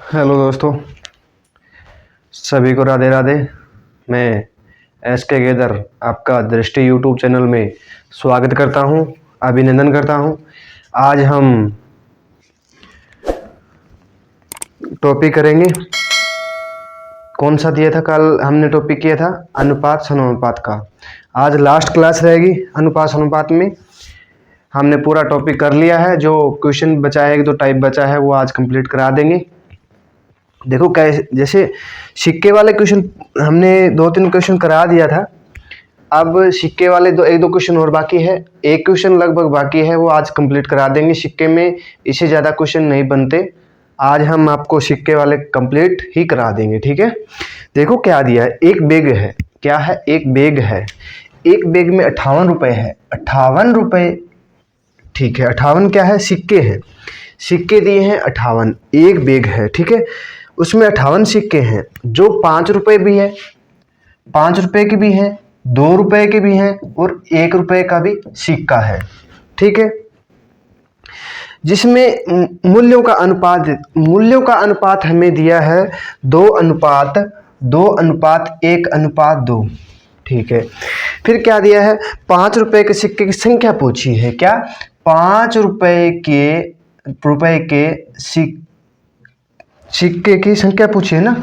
Hello दोस्तों, सभी को राधे राधे। मैं SK गेदर आपका दृष्टि यूट्यूब चैनल में स्वागत करता हूं, अभिनंदन करता हूं। आज हम टॉपिक करेंगे, कौन सा दिया था कल हमने टॉपिक किया था, अनुपात समानुपात का। आज लास्ट क्लास रहेगी अनुपात समानुपात में। हमने पूरा टॉपिक कर लिया है, जो क्वेश्चन बचा है, एक दो टाइप बचा है, वो आज कंप्लीट करा देंगे। देखो कैसे, जैसे सिक्के वाले क्वेश्चन हमने 2-3 क्वेश्चन करा दिया था। अब सिक्के वाले एक दो क्वेश्चन और बाकी है, एक क्वेश्चन लगभग बाकी है, वो आज कंप्लीट करा देंगे। सिक्के में इससे ज़्यादा क्वेश्चन नहीं बनते, आज हम आपको सिक्के वाले कंप्लीट ही करा देंगे, ठीक है। देखो क्या दिया है, एक बैग है। क्या है? एक बैग है। एक बैग में 58 रुपये है। 58 रुपये, ठीक है। 58 क्या है? सिक्के हैं। सिक्के दिए हैं 58, एक बैग है, ठीक है। उसमें 58 सिक्के हैं, जो 5 रुपये भी है, 5 रुपये के भी हैं, 2 रुपये के भी हैं और 1 रुपये का भी सिक्का है, ठीक है। जिसमें मूल्यों का अनुपात हमें दिया है 2:1:2, ठीक है। फिर क्या दिया है? 5 रुपये के सिक्के की संख्या पूछी है। क्या? 5 रुपये के सिक्के की संख्या पूछी है ना,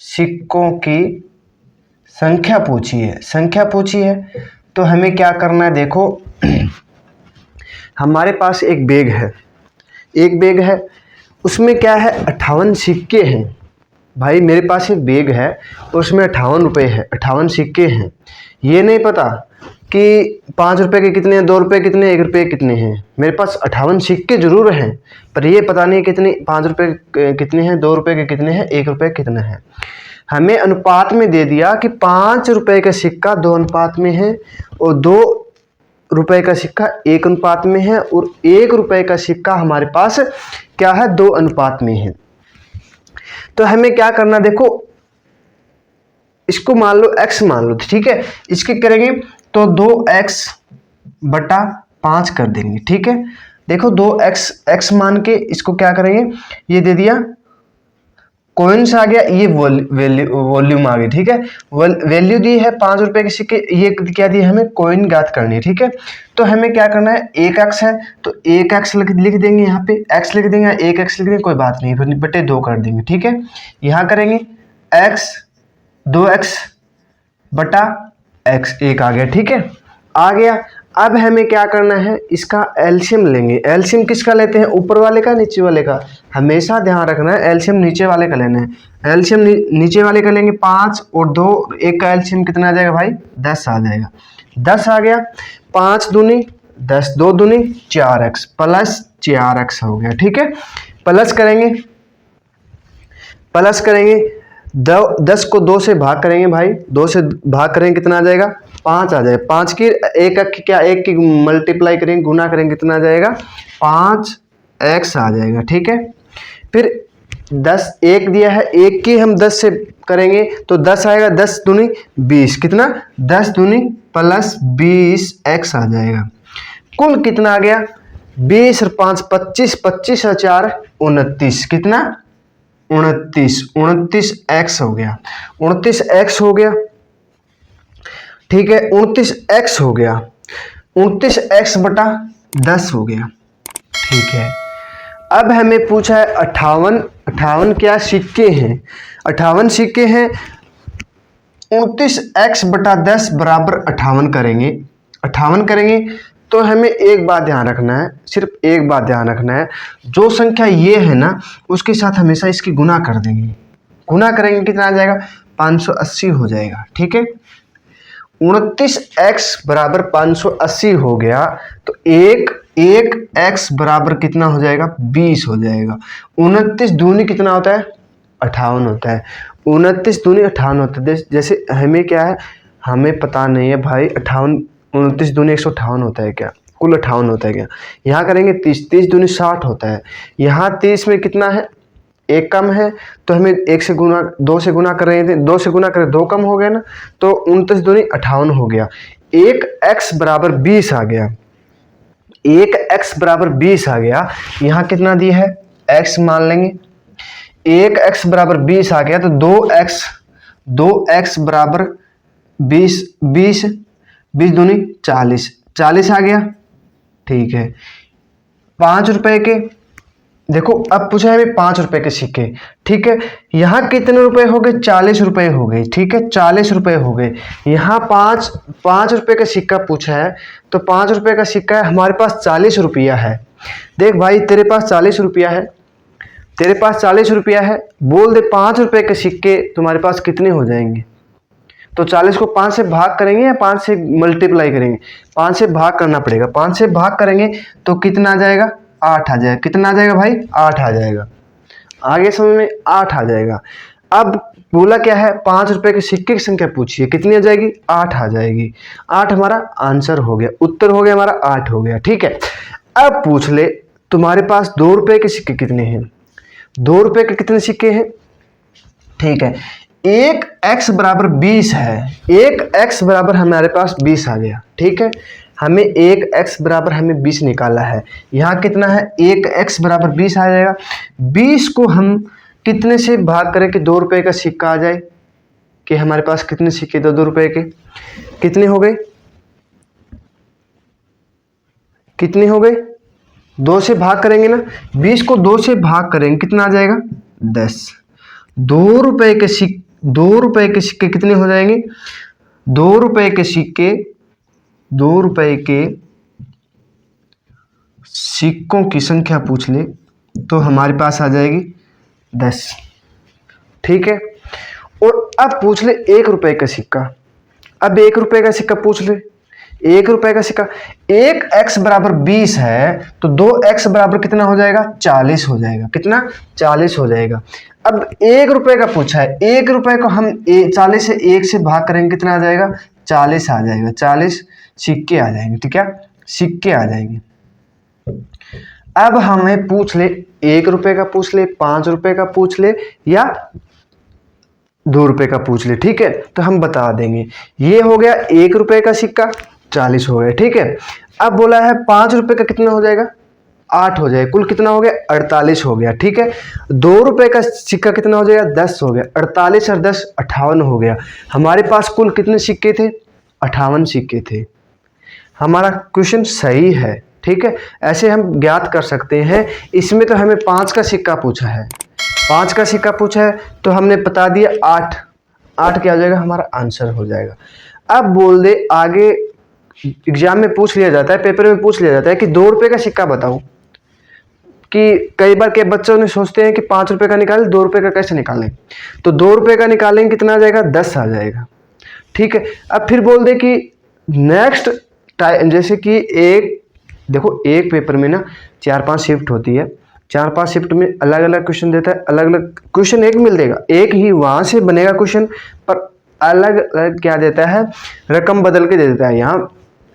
सिक्कों की संख्या पूछी है। तो हमें क्या करना है? देखो हमारे पास एक बैग है, उसमें क्या है? 58 सिक्के हैं। भाई मेरे पास एक बैग है, उसमें 58 रुपये है, 58 सिक्के हैं। ये नहीं पता कि 5 रुपये के कितने हैं, 2 रुपये कितने, 1 रुपये कितने हैं। मेरे पास 58 सिक्के जरूर हैं, पर ये पता नहीं कितने, 5 रुपये कितने हैं, 2 रुपये के कितने हैं, 1 रुपये कितने हैं। हमें अनुपात में दे दिया कि 5 रुपये का सिक्का 2 अनुपात में है और 2 रुपये का सिक्का 1 अनुपात में है और 1 रुपये का सिक्का हमारे पास क्या है? 2 अनुपात में है। तो हमें क्या करना? देखो इसको मान लो x मान लो, ठीक है। इसके करेंगे तो 2x/5 कर देंगे, ठीक है। देखो 2x मान के इसको क्या करेंगे? ये दे दिया, कॉइन्स आ गया, ये वॉल्यूम आ गई, ठीक है। वैल्यू दी है 5 रुपये के सिक्के, ये क्या दी है? हमें कॉइन ज्ञात करनी है, ठीक है। तो हमें क्या करना है? 1x है तो 1x लिख देंगे, यहाँ पे x लिख देंगे, 1x लिख देंगे, कोई बात नहीं, फिर बटे 2 कर देंगे, ठीक है। यहाँ करेंगे x 2x/x, 1 आ गया, ठीक है, आ गया। अब हमें क्या करना है? इसका एलसीएम लेंगे। एलसीएम किसका लेते हैं? ऊपर वाले का, नीचे वाले का। हमेशा ध्यान रखना है एलसीएम नीचे वाले का लेना है। एलसीएम नीचे वाले का लेंगे, 5 और 2, 1 का एलसीएम कितना आ जाएगा भाई? 10 आ जाएगा। 10 आ गया, 5 दूनी 10, 2 दूनी 4x प्लस 4x हो गया, ठीक है। प्लस करेंगे 10 को 2 से भाग करेंगे भाई, 2 से भाग करेंगे कितना आ जाएगा? 5 आ जाएगा। 5 की एक की मल्टीप्लाई करेंगे, गुना करेंगे, कितना आ जाएगा? 5x आ जाएगा, ठीक है। फिर 10 1 दिया है, 1 की हम 10 से करेंगे तो 10 आएगा, 10 दूनी 20, कितना? 10 दूनी प्लस 20x आ जाएगा। कुल कितना आ गया? 20 और 5 25, 25 और 4 29, कितना? 29x हो गया। 29x हो गया, ठीक है। 29x हो गया, 29x/10 हो गया, ठीक है। अब हमें पूछा है 58 क्या सिक्के हैं? 58 सिक्के हैं। 29x/10 बराबर 58 करेंगे तो हमें एक बात ध्यान रखना है, सिर्फ एक बात ध्यान रखना है, जो संख्या ये है ना, उसके साथ हमेशा इसकी गुना कर देंगे। गुना करेंगे कितना आ जाएगा? 580 हो जाएगा, ठीक है। 29x बराबर 580 हो गया तो 1x बराबर कितना हो जाएगा? 20 हो जाएगा। 29 दूनी कितना होता है? 58 होता है। 29 दूनी 58 होता है। जैसे हमें क्या है, हमें पता नहीं है भाई, 29 दूनी 158 होता है क्या? कुल 58 होता है क्या? यहाँ करेंगे 30 दूनी 60 होता है। यहाँ 30 में कितना है? 1 कम है, तो हमें 2 से गुना कर रहे थे, 2 से गुना करें 2 कम हो गया ना, तो 29 दूनी 58 हो गया। 1x बराबर 20 आ गया, 1x बराबर 20 आ गया। यहाँ कितना दिया है? x मान लेंगे, 1x बराबर 20 आ गया, तो 2x बराबर 20, 20 दूनी 40, 40 आ गया। ठीक है, 5 रुपए के, देखो अब पूछा है हमें 5 रुपए के सिक्के। ठीक है, यहाँ कितने रुपए हो गए? 40 रुपए हो गए। ठीक है, 40 रुपए हो गए। यहाँ 5 रुपए का सिक्का पूछा है, तो 5 रुपए का सिक्का है, हमारे पास 40 रुपया है। देख भाई, तेरे पास 40 रुपया है, तेरे पास 40 रुपया है, बोल दे 5 रुपए के सिक्के तुम्हारे पास कितने हो जाएंगे? तो 40 को 5 से भाग करेंगे या 5 से मल्टीप्लाई करेंगे? 5 से भाग करना पड़ेगा। 5 से भाग करेंगे तो कितना आ जाएगा? 8 आ जाएगा। कितना आ जाएगा भाई? 8 आ जाएगा। आगे समय में 8 आ जाएगा। अब बोला क्या है? 5 रुपए के सिक्के की संख्या पूछिए, कितनी आ जाएगी? 8 आ जाएगी। 8 हमारा आंसर हो गया, उत्तर हो गया हमारा, 8 हो गया। ठीक है, अब पूछ ले तुम्हारे पास 2 रुपए के सिक्के कितने हैं? 2 रुपए के कितने सिक्के हैं? ठीक है, 1x बराबर 20 है। 1x बराबर हमारे पास 20 आ गया। ठीक है, हमें 1x बराबर हमें 20 निकाला है। यहाँ कितना है? 1x बराबर 20 आ जाएगा। 20 को हम कितने से भाग करें कि 2 रुपए का सिक्का आ जाए? कि हमारे पास कितने सिक्के? 2 रुपए के कितने हो गए? कितने हो गए? 2 से भाग करेंगे ना, 20 को 2 से भाग करेंगे, कितना आ जाएगा? 10। 2 रुपए के सिक्के कितने हो जाएंगे? 2 रुपए के सिक्के, 2 रुपए के सिक्कों की संख्या पूछ ले तो हमारे पास आ जाएगी 10। ठीक है, और अब पूछ ले 1 रुपए का सिक्का। अब 1 रुपए का सिक्का पूछ ले। 1 रुपए का सिक्का, 1x बराबर 20 है, तो 2x बराबर कितना हो जाएगा? 40 हो जाएगा। कितना? 40 हो जाएगा। अब 1 रुपए का पूछा है, 1 रुपए को हम 40 से 1 से भाग करेंगे, कितना आ जाएगा? 40 आ जाएगा। 40 सिक्के आ जाएंगे। ठीक है, सिक्के आ जाएंगे। अब हमें पूछ ले 1 रुपए का पूछ ले, 5 रुपए का पूछ ले, या 2 रुपए का पूछ ले। ठीक है, तो हम बता देंगे। ये हो गया 1 रुपए का सिक्का, 40 हो गया। ठीक है, अब बोला है 5 रुपए का कितना हो जाएगा? 8 हो जाएगा। कुल कितना हो गया? 48 हो गया। ठीक है, 2 रुपए का सिक्का कितना हो जाएगा? 10 हो गया। 48 और 10 58 हो गया। हमारे पास कुल कितने सिक्के थे? 58 सिक्के थे। हमारा क्वेश्चन सही है। ठीक है, ऐसे हम ज्ञात कर सकते हैं। इसमें तो हमें 5 का सिक्का पूछा है, 5 का सिक्का पूछा है, तो हमने बता दिया 8। 8 क्या हो जाएगा? हमारा आंसर हो जाएगा। अब बोल दे, आगे एग्जाम में पूछ लिया जाता है, पेपर में पूछ लिया जाता है कि 2 रुपए का सिक्का बताओ। कि कई बार के बच्चों ने सोचते हैं कि 5 रुपए का निकालें, 2 रुपए का कैसे निकालें? तो 2 रुपए का निकालेंगे, कितना आ जाएगा? 10 आ जाएगा। ठीक है, अब फिर बोल दे कि नेक्स्ट टाइम, जैसे कि एक देखो, एक पेपर में ना 4-5 शिफ्ट होती है। 4-5 शिफ्ट में अलग अलग क्वेश्चन देता है, अलग अलग क्वेश्चन एक मिल देगा, एक ही वहां से बनेगा क्वेश्चन, पर अलग अलग क्या देता है? रकम बदल के दे देता है। यहाँ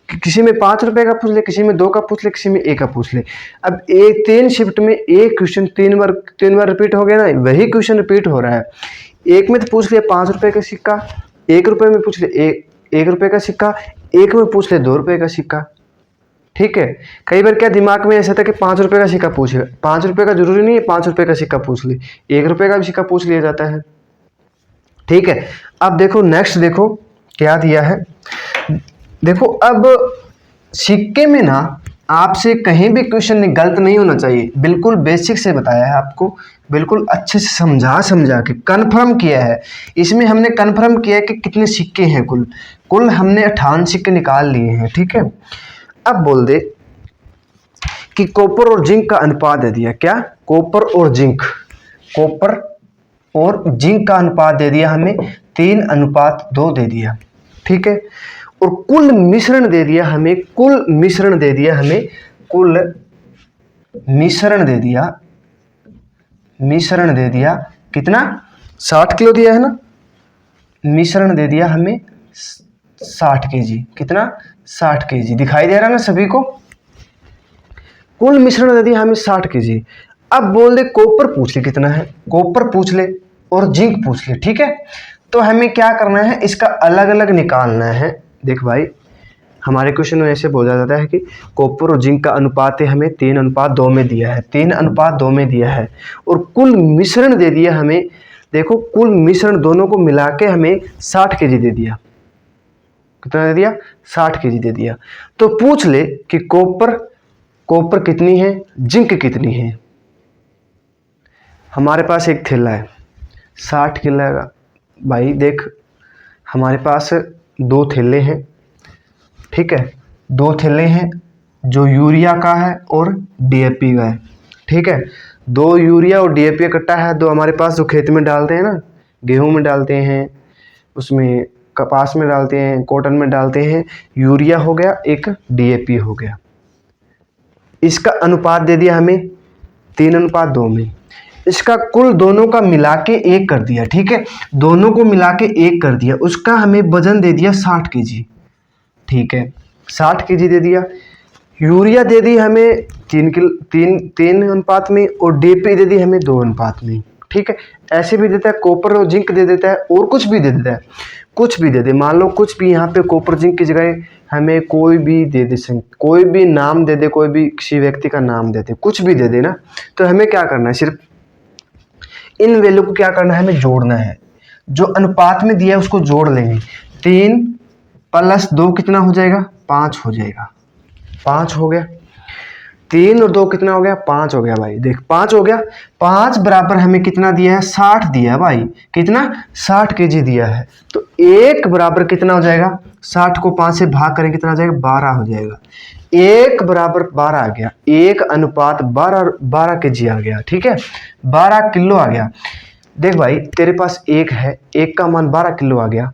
किसी में 5 रुपए का पूछ ले, किसी में 2 का पूछ ले, किसी में 1 का पूछ ले। अब 3 शिफ्ट में एक क्वेश्चन 3 बार रिपीट हो गया ना, वही क्वेश्चन रिपीट हो रहा है। एक में तो पूछ लिया 5 रुपए का सिक्का, 1 रुपए में पूछ ले 1 रुपए का सिक्का, एक में पूछ ले 2 रुपए का सिक्का। ठीक है, कई बार क्या दिमाग में ऐसा था कि 5 रुपए का सिक्का पूछे, 5 रुपए का जरूरी नहीं है 5 रुपए का सिक्का पूछ ले, 1 रुपए का भी सिक्का पूछ लिया जाता है। ठीक है, अब देखो नेक्स्ट, देखो क्या दिया है। देखो, अब सिक्के में ना आपसे कहीं भी क्वेश्चन गलत नहीं होना चाहिए, बिल्कुल बेसिक से बताया है आपको, बिल्कुल अच्छे से समझा के कंफर्म किया है। इसमें हमने कंफर्म किया है कि कितने सिक्के हैं, कुल हमने 58 सिक्के निकाल लिए हैं। ठीक है, अब बोल दे कि कॉपर और जिंक का अनुपात दे दिया। क्या? कॉपर और जिंक का अनुपात दे दिया हमें 3:2 दे दिया। ठीक है, और कुल मिश्रण दे दिया हमें, कुल मिश्रण दे दिया कितना? 60 किलो दिया है ना। मिश्रण दे दिया हमें 60 kg। कितना? 60 kg। दिखाई दे रहा है ना सभी को? कुल मिश्रण दे दिया हमें 60 kg। अब बोल दे कॉपर पूछ ले कितना है, कॉपर पूछ ले और जिंक पूछ ले। ठीक है, तो हमें क्या करना है? इसका अलग अलग निकालना है। देख भाई, हमारे क्वेश्चन में ऐसे बोला जाता है कि कॉपर और जिंक का अनुपात हमें 3:2 में दिया है, 3:2 में दिया है, और कुल मिश्रण दे दिया हमें। देखो कुल मिश्रण दोनों को मिला के हमें 60 kg दे दिया। कितना दे दिया? 60 kg दे दिया। तो पूछ ले कि कॉपर कितनी है, जिंक कितनी है। हमारे पास एक थैला है 60 किलो का। भाई देख हमारे पास 2 थैले हैं, ठीक है, 2 थैले हैं जो यूरिया का है और डीएपी का है, ठीक है। 2 यूरिया और डीएपी इकट्ठा है, 2 हमारे पास जो खेत में डालते हैं ना, गेहूं में डालते हैं, उसमें कपास में डालते हैं, कॉटन में डालते हैं। यूरिया हो गया, एक डीएपी हो गया। इसका अनुपात दे दिया हमें 3:2 में। इसका कुल दोनों का मिला के 1 कर दिया, ठीक है, दोनों को मिला के 1 कर दिया। उसका हमें वजन दे दिया 60 kg, ठीक है, 60 kg दे दिया। यूरिया दे दी हमें 3 अनुपात में, और डीएपी दे दी हमें 2 अनुपात में, ठीक है। ऐसे भी देता है, कॉपर और जिंक दे देता है, और कुछ भी दे देता है, कुछ भी दे दे। मान लो कुछ भी, यहाँ पे कॉपर जिंक की जगह हमें कोई भी दे दे, कोई भी नाम दे दे, कोई भी किसी व्यक्ति का नाम दे दे, कुछ भी दे दे ना। तो हमें क्या करना है, सिर्फ इन वैल्यू को क्या करना है, हमें जोड़ना है। जो अनुपात में दिया है उसको जोड़ लेंगे। 3 + 2 कितना हो जाएगा, 5 हो जाएगा, 5 हो गया। 3 और 2 कितना हो गया, 5 हो गया। भाई देख 5 हो गया। 5 बराबर हमें कितना दिया है, 60 दिया है भाई। कितना, 60 kg दिया है। तो 1 बराबर कितना हो जाएगा, 60 को 5 से भाग करें कितना हो जाएगा, 12 हो जाएगा। 1 बराबर 12 आ गया, 1:12 kg आ गया, ठीक है, 12 किलो आ गया। देख भाई तेरे पास 1 है, 1 का मान 12 किलो आ गया,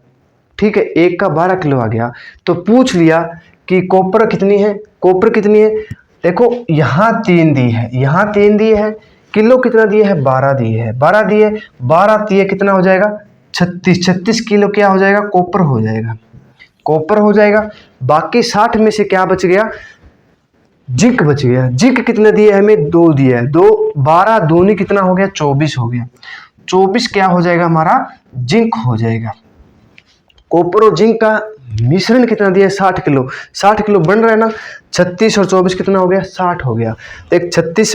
ठीक है, 1 का 12 किलो आ गया। तो पूछ लिया कि कॉपर कितनी है, कॉपर कितनी है। देखो यहाँ 3 दी है, यहाँ 3 दी है, किलो कितना दिए है, 12 दिए है, 12 दिए, 12 दिए कितना हो जाएगा, 36 किलो क्या हो जाएगा, कॉपर हो जाएगा, कॉपर हो जाएगा। बाकी 60 में से क्या बच गया, जिंक बच गया। जिंक कितने दिए हमें, 2 दिया है, 2 12 दूनी कितना हो गया, 24 हो गया। 24 क्या हो जाएगा हमारा, जिंक हो जाएगा। कॉपर और जिंक का मिश्रण कितना दिया है, 60 किलो। 60 किलो बन रहा है ना, 36 और 24 कितना हो गया, 60 हो गया। देख 36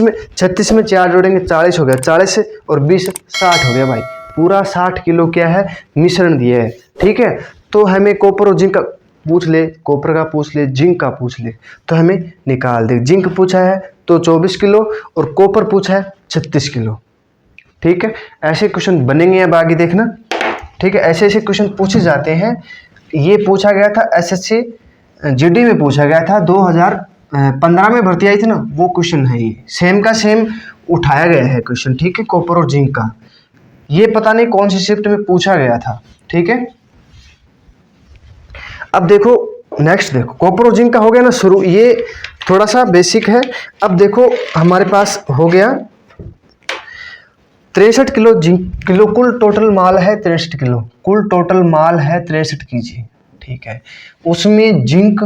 में 4 जोड़ेंगे 40 हो गया, 40 और 20 60 हो गया। भाई पूरा 60 किलो क्या है, मिश्रण दिया है, ठीक है। तो हमें कॉपर और जिंक का पूछ ले, कॉपर का पूछ ले, जिंक का पूछ ले, तो हमें निकाल दे। जिंक पूछा है तो 24 किलो और कॉपर पूछा है 36 किलो, ठीक है। ऐसे क्वेश्चन बनेंगे, अब आगे देखना, ठीक है। ऐसे ऐसे क्वेश्चन पूछे जाते हैं। ये पूछा गया था एसएससी जीडी में, पूछा गया था 2015 में भर्ती आई थी ना, वो क्वेश्चन है ये, सेम का सेम उठाया गया है क्वेश्चन, ठीक है, कॉपर और जिंक का। ये पता नहीं कौन सी शिफ्ट में पूछा गया था, ठीक है। अब देखो नेक्स्ट, देखो कॉपर और जिंक का हो गया ना शुरू, ये थोड़ा सा बेसिक है। अब देखो हमारे पास हो गया 63 किलो किलो, कुल टोटल माल है 63 किलो, कुल टोटल माल है 63 kg, ठीक है। उसमें जिंक,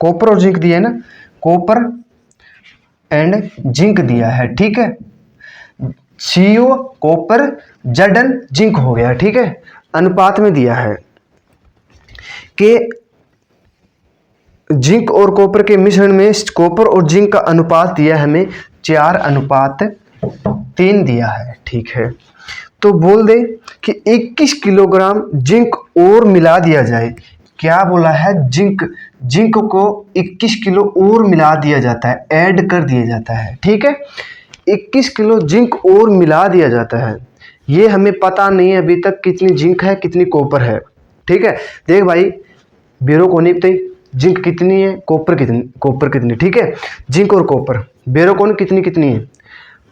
कॉपर और जिंक दिया है ना, कॉपर एंड जिंक दिया है, ठीक है। CO कॉपर, Zn जिंक हो गया, ठीक है। अनुपात में दिया है कि जिंक और कॉपर के मिश्रण में कॉपर और जिंक का अनुपात दिया है हमें 4:3 दिया है, ठीक है। तो बोल दे कि 21 किलोग्राम जिंक और मिला दिया जाए। क्या बोला है, जिंक को 21 किलो और मिला दिया जाता है, ऐड कर दिया जाता है, ठीक है। 21 किलो जिंक और मिला दिया जाता है। ये हमें पता नहीं है अभी तक कितनी जिंक है कितनी कॉपर है, ठीक है। देख भाई बेरो कोनी बताई, जिंक कितनी है, कॉपर कितनी, ठीक है। जिंक और कॉपर बेरो कोनी कितनी है,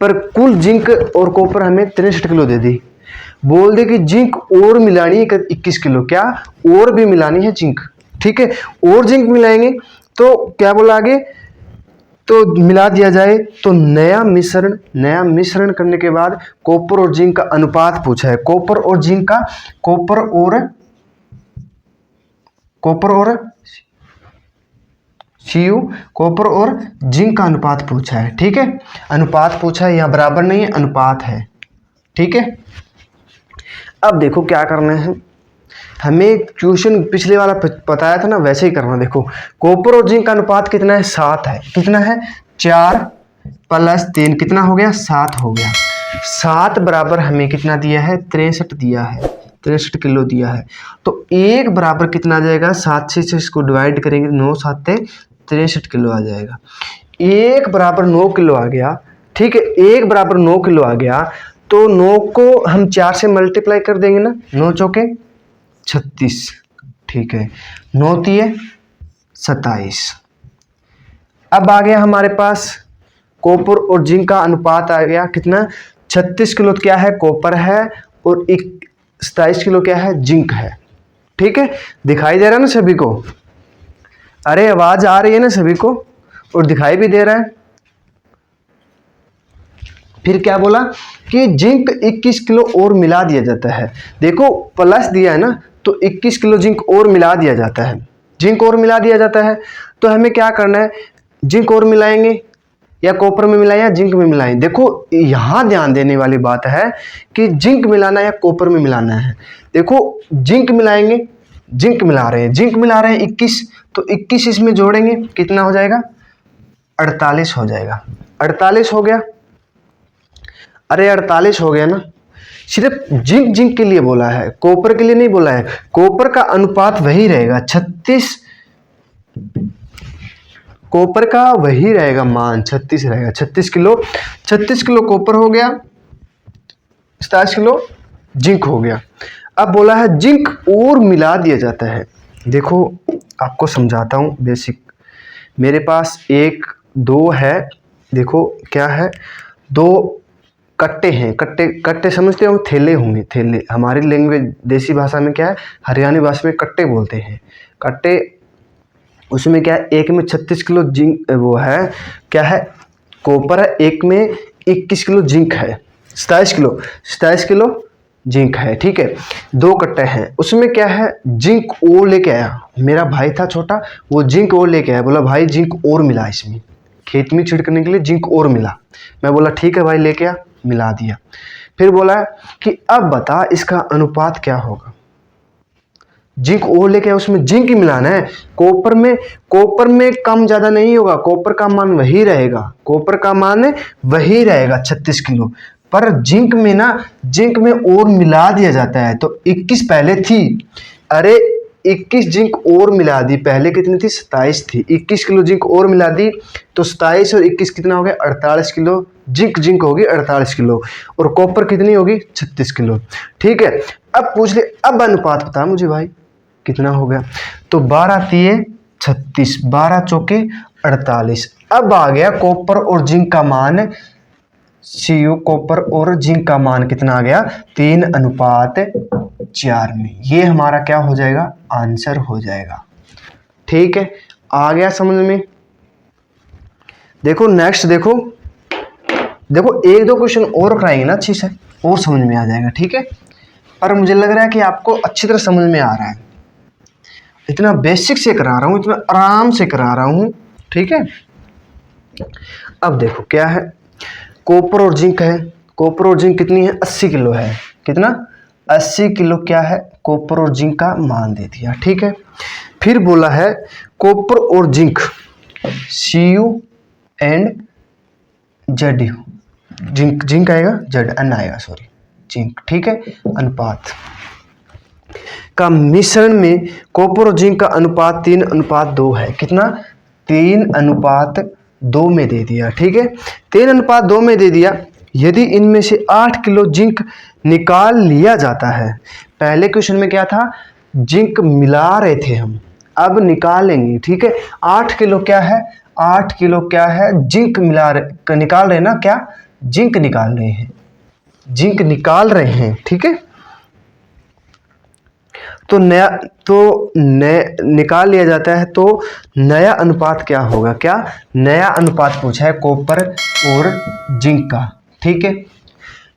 पर कुल जिंक और कॉपर हमें 63 किलो दे दी। बोल दे कि जिंक और मिलानी है 21 किलो, क्या और भी मिलानी है जिंक, ठीक है। और जिंक मिलाएंगे तो क्या बोला आगे, तो मिला दिया जाए। तो नया मिश्रण करने के बाद कॉपर और जिंक का अनुपात पूछा है, कॉपर और जिंक का, कॉपर और CU कॉपर और जिंक का अनुपात पूछा है, ठीक है। अनुपात पूछा है, यहाँ बराबर नहीं है, अनुपात है, ठीक है। अब देखो क्या करना है, हमें क्वेश्चन पिछले वाला बताया था ना, वैसे ही करना। देखो कॉपर और जिंक का अनुपात कितना है, 7 है। कितना है, 4 + 3 कितना हो गया, 7 हो गया। 7 बराबर हमें कितना दिया है, 63 दिया है, 63 किलो दिया है। तो 1 बराबर कितना आ जाएगा, 7 से इसको डिवाइड करेंगे, 9 7 63 किलो आ जाएगा। 1 बराबर 9 किलो आ गया। ठीक है, 1 बराबर 9 किलो आ गया, तो 9 को हम 4 से मल्टीप्लाई कर देंगे ना, 9 चौके 36। ठीक है, 9 तिये 27। अब आ गया हमारे पास कॉपर और जिंक का अनुपात आ गया कितना, 36 किलो क्या है, कॉपर है, और 27 किलो क्या है, जिंक है। ठीक है, दिखाई दे रहा है ना सभी को, अरे आवाज आ रही है ना सभी को, और दिखाई भी दे रहा है। फिर क्या बोला कि जिंक 21 किलो और मिला दिया जाता है। देखो प्लस दिया है ना, तो 21 किलो जिंक और मिला दिया जाता है, जिंक और मिला दिया जाता है। तो हमें क्या करना है, जिंक और मिलाएंगे, या कॉपर में मिलाएं या जिंक में मिलाएं। देखो यहाँ ध्यान देने वाली बात है कि जिंक मिलाना या कॉपर में मिलाना है। देखो जिंक मिलाएंगे, जिंक मिला रहे हैं, जिंक मिला रहे हैं 21, तो 21 इसमें जोड़ेंगे कितना हो जाएगा, 48 हो जाएगा। 48 हो गया, अरे 48 हो गया ना। सिर्फ जिंक जिंक के लिए बोला है, कॉपर के लिए नहीं बोला है। कॉपर का अनुपात वही रहेगा 36, कॉपर का वही रहेगा मान 36 रहेगा। 36 किलो कॉपर हो गया, 27 किलो जिंक हो गया। अब बोला है जिंक और मिला दिया जाता है। देखो आपको समझाता हूँ बेसिक। मेरे पास 1 2 है, देखो क्या है, 2 कट्टे हैं। कट्टे कट्टे समझते हो, थैले होंगे, थैले। हमारी लैंग्वेज देसी भाषा में क्या है, हरियाणी भाषा में कट्टे बोलते हैं। कट्टे, उसमें क्या है, एक में 36 किलो जिंक वो है, क्या है, कॉपर है, एक में 21 किलो जिंक है, 27 किलो जिंक है। ठीक है, 2 कट्टे हैं, उसमें क्या है, जिंक और लेके आया। मेरा भाई था छोटा, वो जिंक और लेके आया, बोला भाई जिंक और मिला इसमें, खेत में छिड़कने के लिए जिंक और मिला। मैं बोला ठीक है भाई लेके आ, मिला दिया। फिर बोला कि अब बता इसका अनुपात क्या होगा। जिंक और लेके उसमें जिंक ही मिलाना है। कॉपर में कम ज्यादा नहीं होगा, कॉपर का मान वही रहेगा, कॉपर का मान वही रहेगा 36 किलो। पर जिंक में ना, जिंक में और मिला दिया जाता है। तो 21 पहले थी, अरे 21 जिंक और मिला दी, पहले कितनी थी, 27 थी। 21 किलो जिंक और मिला दी, तो 27 और 21 कितना हो गया, 48 किलो जिंक होगी 48 किलो, और कॉपर कितनी होगी, 36 किलो। ठीक है, अब पूछ ले, अब अनुपात बता मुझे भाई कितना हो गया। तो 12 तिये 36, 12 चौके 48। अब आ गया कॉपर और जिंक का मान, सीयू कॉपर और जिंक का मान कितना आ गया, 3:4 में। ये हमारा क्या हो जाएगा, आंसर हो जाएगा। ठीक है, आ गया समझ में। देखो नेक्स्ट, देखो 1-2 क्वेश्चन और कराएंगे ना अच्छी से, और समझ में आ जाएगा। ठीक है, पर मुझे लग रहा है कि आपको अच्छी तरह समझ में आ रहा है। इतना बेसिक से करा रहा हूं, इतना आराम से करा रहा हूं। ठीक है, अब देखो क्या है, कॉपर और जिंक है। कॉपर और जिंक कितनी है, 80 किलो है। कितना, 80 किलो क्या है, कॉपर और जिंक का मान दे दिया। ठीक है, फिर बोला है कॉपर और zinc Cu and Zd, zinc आएगा, Zn आएगा, सॉरी जिंक। ठीक है, अनुपात का मिश्रण में कॉपर और जिंक का अनुपात 3:2 है। कितना, 3:2 में दे दिया। ठीक है, 3:2 में दे दिया। यदि इनमें से 8 किलो जिंक निकाल लिया जाता है। पहले क्वेश्चन में क्या था, जिंक मिला रहे थे हम, अब निकालेंगे। ठीक है, 8 किलो क्या है, 8 किलो क्या है, जिंक निकाल रहे हैं ना, क्या जिंक निकाल रहे हैं, जिंक निकाल रहे हैं। ठीक है, तो निकाल लिया जाता है, तो नया अनुपात क्या होगा, क्या नया अनुपात पूछा है कॉपर और जिंक का। ठीक है,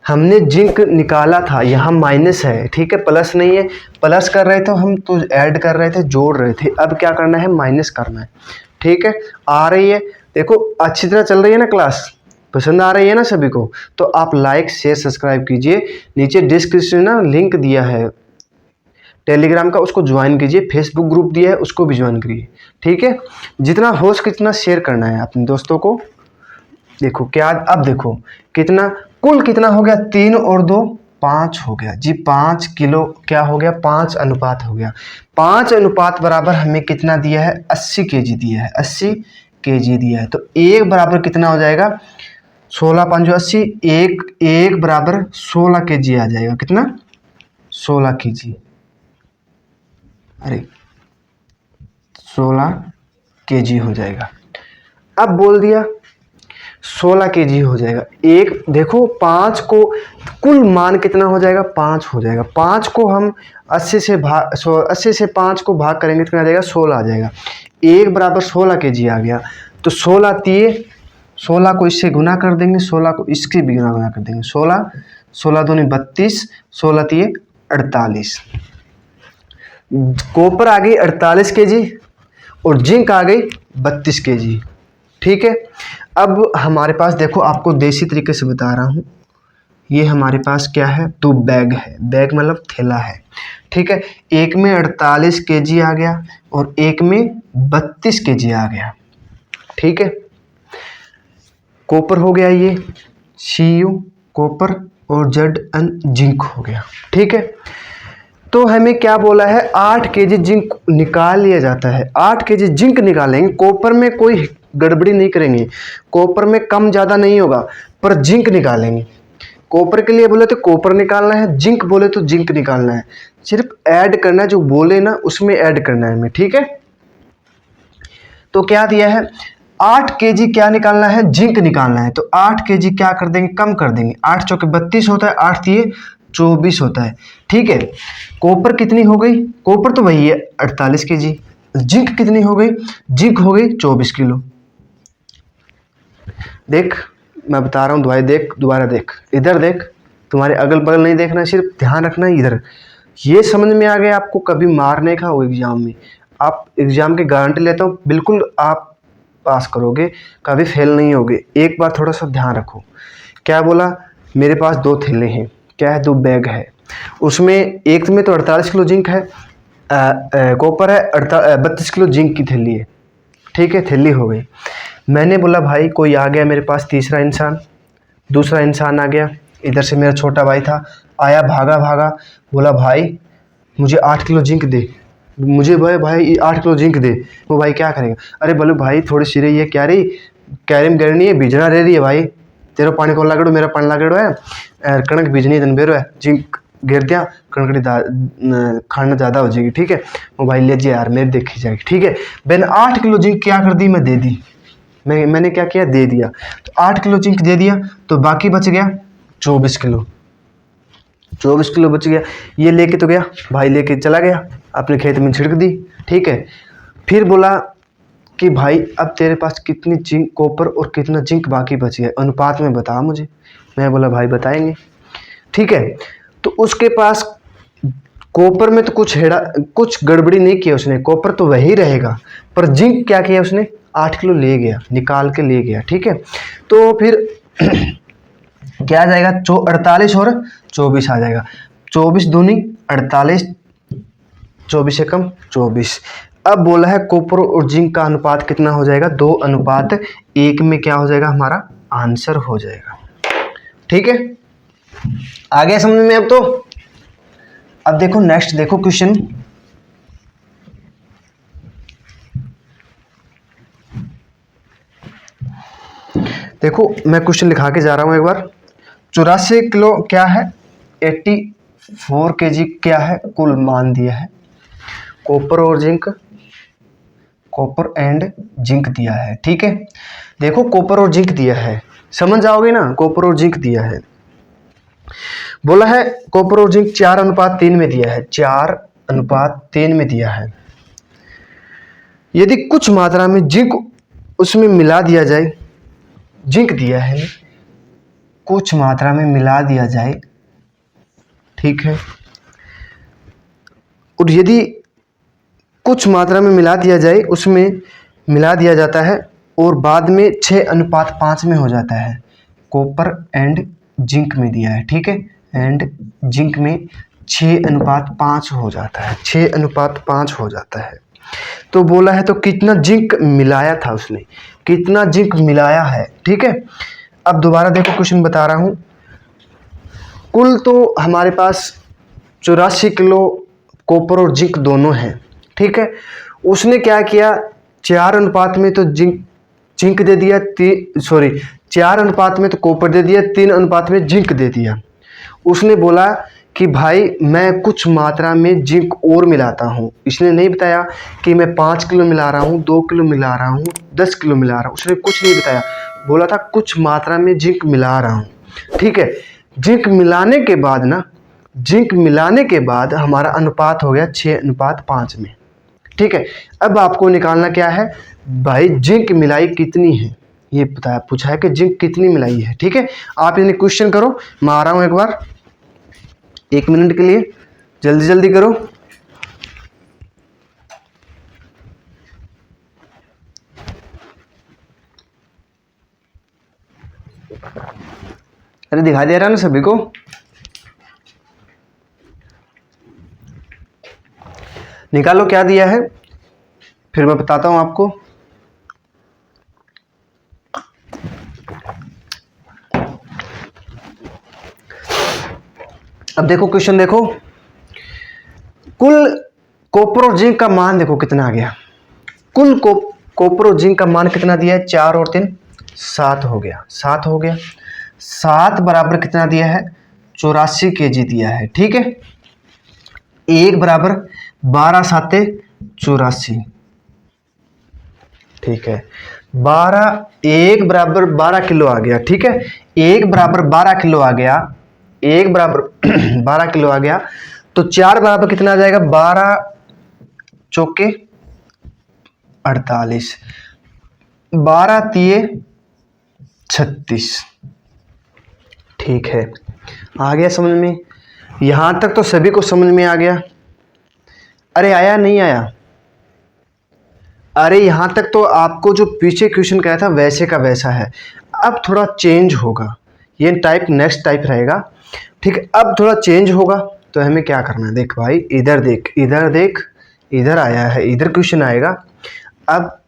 हमने जिंक निकाला था, यहाँ माइनस है। ठीक है, प्लस नहीं है, प्लस कर रहे थे हम तो ऐड कर रहे थे, जोड़ रहे थे। अब क्या करना है, माइनस करना है। ठीक है, आ रही है, देखो अच्छी तरह चल रही है ना क्लास, पसंद आ रही है ना सभी को, तो आप लाइक शेयर सब्सक्राइब कीजिए। नीचे डिस्क्रिप्शन में ना लिंक दिया है टेलीग्राम का उसको ज्वाइन कीजिए, फेसबुक ग्रुप दिया है उसको भी ज्वाइन करिए, ठीक है। जितना हो सके कितना शेयर करना है अपने दोस्तों को। देखो क्या अब देखो कितना कुल कितना हो गया, 3 और 2 5 हो गया जी, 5 किलो क्या हो गया, 5 अनुपात हो गया। 5 अनुपात बराबर हमें कितना दिया है, 80 केजी दिया है, 80 केजी दिया है। तो एक बराबर कितना हो जाएगा, 16 5 80, एक बराबर 16 केजी आ जाएगा। कितना, 16 केजी, अरे 16 केजी हो जाएगा। अब बोल दिया 16 केजी हो जाएगा। एक देखो 5 को कुल मान कितना हो जाएगा, 5 हो जाएगा। 5 को हम 80 से 5 को भाग करेंगे कितना आ जाएगा, 16 आ जाएगा। एक बराबर 16 केजी आ गया। तो 16 तिये 16 को इससे गुना कर देंगे, 16 को इसके भी गुना कर देंगे। 16 दूनी 32, 16 तिये 48। कॉपर आ गई 48 केजी और जिंक आ गई 32 केजी, ठीक है। अब हमारे पास देखो, आपको देसी तरीके से बता रहा हूँ, ये हमारे पास क्या है, 2 बैग है, बैग मतलब थैला है, ठीक है। एक में 48 केजी आ गया और एक में 32 केजी आ गया, ठीक है। कॉपर हो गया ये Cu कॉपर और Zn जिंक हो गया, ठीक है। तो हमें क्या बोला है, 8 केजी जिंक निकाल लिया जाता है। 8 केजी जिंक निकालेंगे, कॉपर में कोई गड़बड़ी नहीं करेंगे, कॉपर में कम ज़्यादा नहीं होगा, पर जिंक निकालेंगे। कॉपर के लिए बोले तो कॉपर निकालना है, जिंक बोले तो जिंक निकालना है। सिर्फ ऐड करना है, जो बोले ना उसमें ऐड करना है हमें, ठीक है। तो क्या दिया है, 8 केजी क्या निकालना है, जिंक निकालना है। तो 8 केजी क्या कर देंगे, कम कर देंगे। 8 चौके 32 होता है, 8 तिये 24 होता है, ठीक है। कॉपर कितनी हो गई, कॉपर तो वही है 48 केजी। जिंक कितनी हो गई, जिंक हो गई 24 किलो। देख मैं बता रहा हूँ, दवाई देख, दोबारा देख, इधर देख, तुम्हारे अगल बगल नहीं देखना, सिर्फ ध्यान रखना इधर। ये समझ में आ गया आपको, कभी मार नहीं खाओ एग्जाम में। आप एग्जाम की गारंटी लेता हूँ, बिल्कुल आप पास करोगे, कभी फेल नहीं होगे। एक बार थोड़ा सा ध्यान रखो। क्या बोला, मेरे पास 2 थैले हैं, क्या है, 2 बैग है। उसमें एक में तो 48 किलो जिंक है, कॉपर है, 32 किलो जिंक की थैली है, ठीक है। थैली हो गई। मैंने बोला भाई कोई आ गया मेरे पास, तीसरा इंसान, दूसरा इंसान आ गया, इधर से मेरा छोटा भाई था, आया, भागा, बोला भाई मुझे 8 किलो जिंक दे, मुझे भाई 8 किलो जिंक दे। वो भाई क्या करेगा, अरे बोले भाई थोड़ी सी रही है, क्या रही, कैरिम गिरनी है, बीजना रह रही है भाई, तेरा पानी को लागड़ो, मेरा पानी लागड़ो है, कणक बीजनी दिन बेरो है, जिंक गिर दिया, कणकड़ी खाना ज़्यादा हो जाएगी, ठीक है। वो भाई ले जाए यार, मेरी देखी जाएगी, ठीक है। मैंने 8 किलो जिंक क्या कर दी, मैं दे दी, मैंने क्या किया, दे दिया। तो 8 किलो जिंक दे दिया, तो बाकी बच गया 24 किलो, 24 किलो बच गया। ये लेके तो गया भाई, लेके चला गया अपने खेत में छिड़क दी, ठीक है। फिर बोला कि भाई अब तेरे पास कितनी जिंक कॉपर और कितना जिंक बाकी बच गया, अनुपात में बता मुझे। मैं बोला भाई बताएंगे, ठीक है। तो उसके पास कॉपर में तो कुछ गड़बड़ी नहीं किया उसने, कॉपर तो वही रहेगा, पर जिंक क्या किया उसने, 8 किलो ले गया, निकाल के ले गया, ठीक है। तो फिर क्या आ जाएगा, 48 और 24 आ जाएगा, 24 दूनी 48, 24 से कम 24। अब बोला है कॉपर और जिंक का अनुपात कितना हो जाएगा, 2:1 में क्या हो जाएगा, हमारा आंसर हो जाएगा, ठीक है। आ गया समझ में अब तो। अब देखो नेक्स्ट, देखो क्वेश्चन, देखो मैं क्वेश्चन लिखा के जा रहा हूं एक बार। 84 किलो क्या है, 84 केजी क्या है, कुल मान दिया है। कॉपर और जिंक, कॉपर एंड जिंक दिया है, ठीक है। देखो कॉपर और जिंक दिया है, समझ जाओगे ना, कॉपर और जिंक दिया है। बोला है कॉपर और जिंक 4:3 में दिया है, 4:3 में दिया है। यदि कुछ मात्रा में जिंक उसमें मिला दिया जाए, जिंक दिया है, कुछ मात्रा में मिला दिया जाए, ठीक है। और यदि कुछ मात्रा में मिला दिया जाए, उसमें मिला दिया जाता है और बाद में 6:5 में हो जाता है, कॉपर एंड जिंक में दिया है, ठीक है। एंड जिंक में 6:5 हो जाता है, 6:5 हो जाता है। तो बोला है तो कितना जिंक मिलाया था उसने, कितना जिंक मिलाया है। ठीक है, अब दोबारा देखो क्वेश्चन बता रहा हूँ। कुल तो हमारे पास 84 किलो कॉपर और जिंक दोनों हैं। ठीक है, उसने क्या किया, 4 अनुपात में तो जिंक दे दिया, 4 अनुपात में तो कॉपर दे दिया, 3 अनुपात में जिंक दे दिया। उसने बोला कि भाई मैं कुछ मात्रा में जिंक और मिलाता हूँ। इसने नहीं बताया कि मैं 5 किलो मिला रहा हूँ, 2 किलो मिला रहा हूँ, 10 किलो मिला रहा हूँ, उसने कुछ नहीं बताया। बोला था कुछ मात्रा में जिंक मिला रहा हूँ। ठीक है, जिंक मिलाने के बाद हमारा अनुपात हो गया 6:5 में। ठीक है, अब आपको निकालना क्या है भाई, जिंक मिलाई कितनी है, ये पूछा है कि जिंक कितनी मिलाई है। ठीक है, आप इन्हें क्वेश्चन करो, मैं आ रहा हूँ एक बार 1 मिनट के लिए, जल्दी जल्दी करो। अरे दिखाई दे रहा है ना सभी को? निकालो क्या दिया है, फिर मैं बताता हूं आपको। अब देखो क्वेश्चन देखो, कुल कॉपर और जिंक का मान देखो कितना आ गया। कुल कॉपर और जिंक का मान कितना दिया है, 4 और 3 7 हो गया, 7 हो गया। 7 बराबर कितना दिया है, 84 kg दिया है। ठीक है, 1 बराबर 12 7 84। ठीक है, 1 बराबर 12 किलो आ गया। ठीक है, 1 बराबर 12 किलो आ गया, 1 बराबर 12 किलो आ गया। तो 4 बराबर कितना आ जाएगा, 12 चौके 48, 12 तिये 36। ठीक है, आ गया समझ में? यहां तक तो सभी को समझ में आ गया? अरे आया नहीं आया? अरे यहां तक तो आपको जो पीछे क्वेश्चन कहा था वैसे का वैसा है। अब थोड़ा चेंज होगा, ये टाइप नेक्स्ट टाइप रहेगा। ठीक है, अब थोड़ा चेंज होगा तो हमें क्या करना है, देख भाई इधर देख, इधर देख, इधर आया है, इधर क्वेश्चन आएगा। अब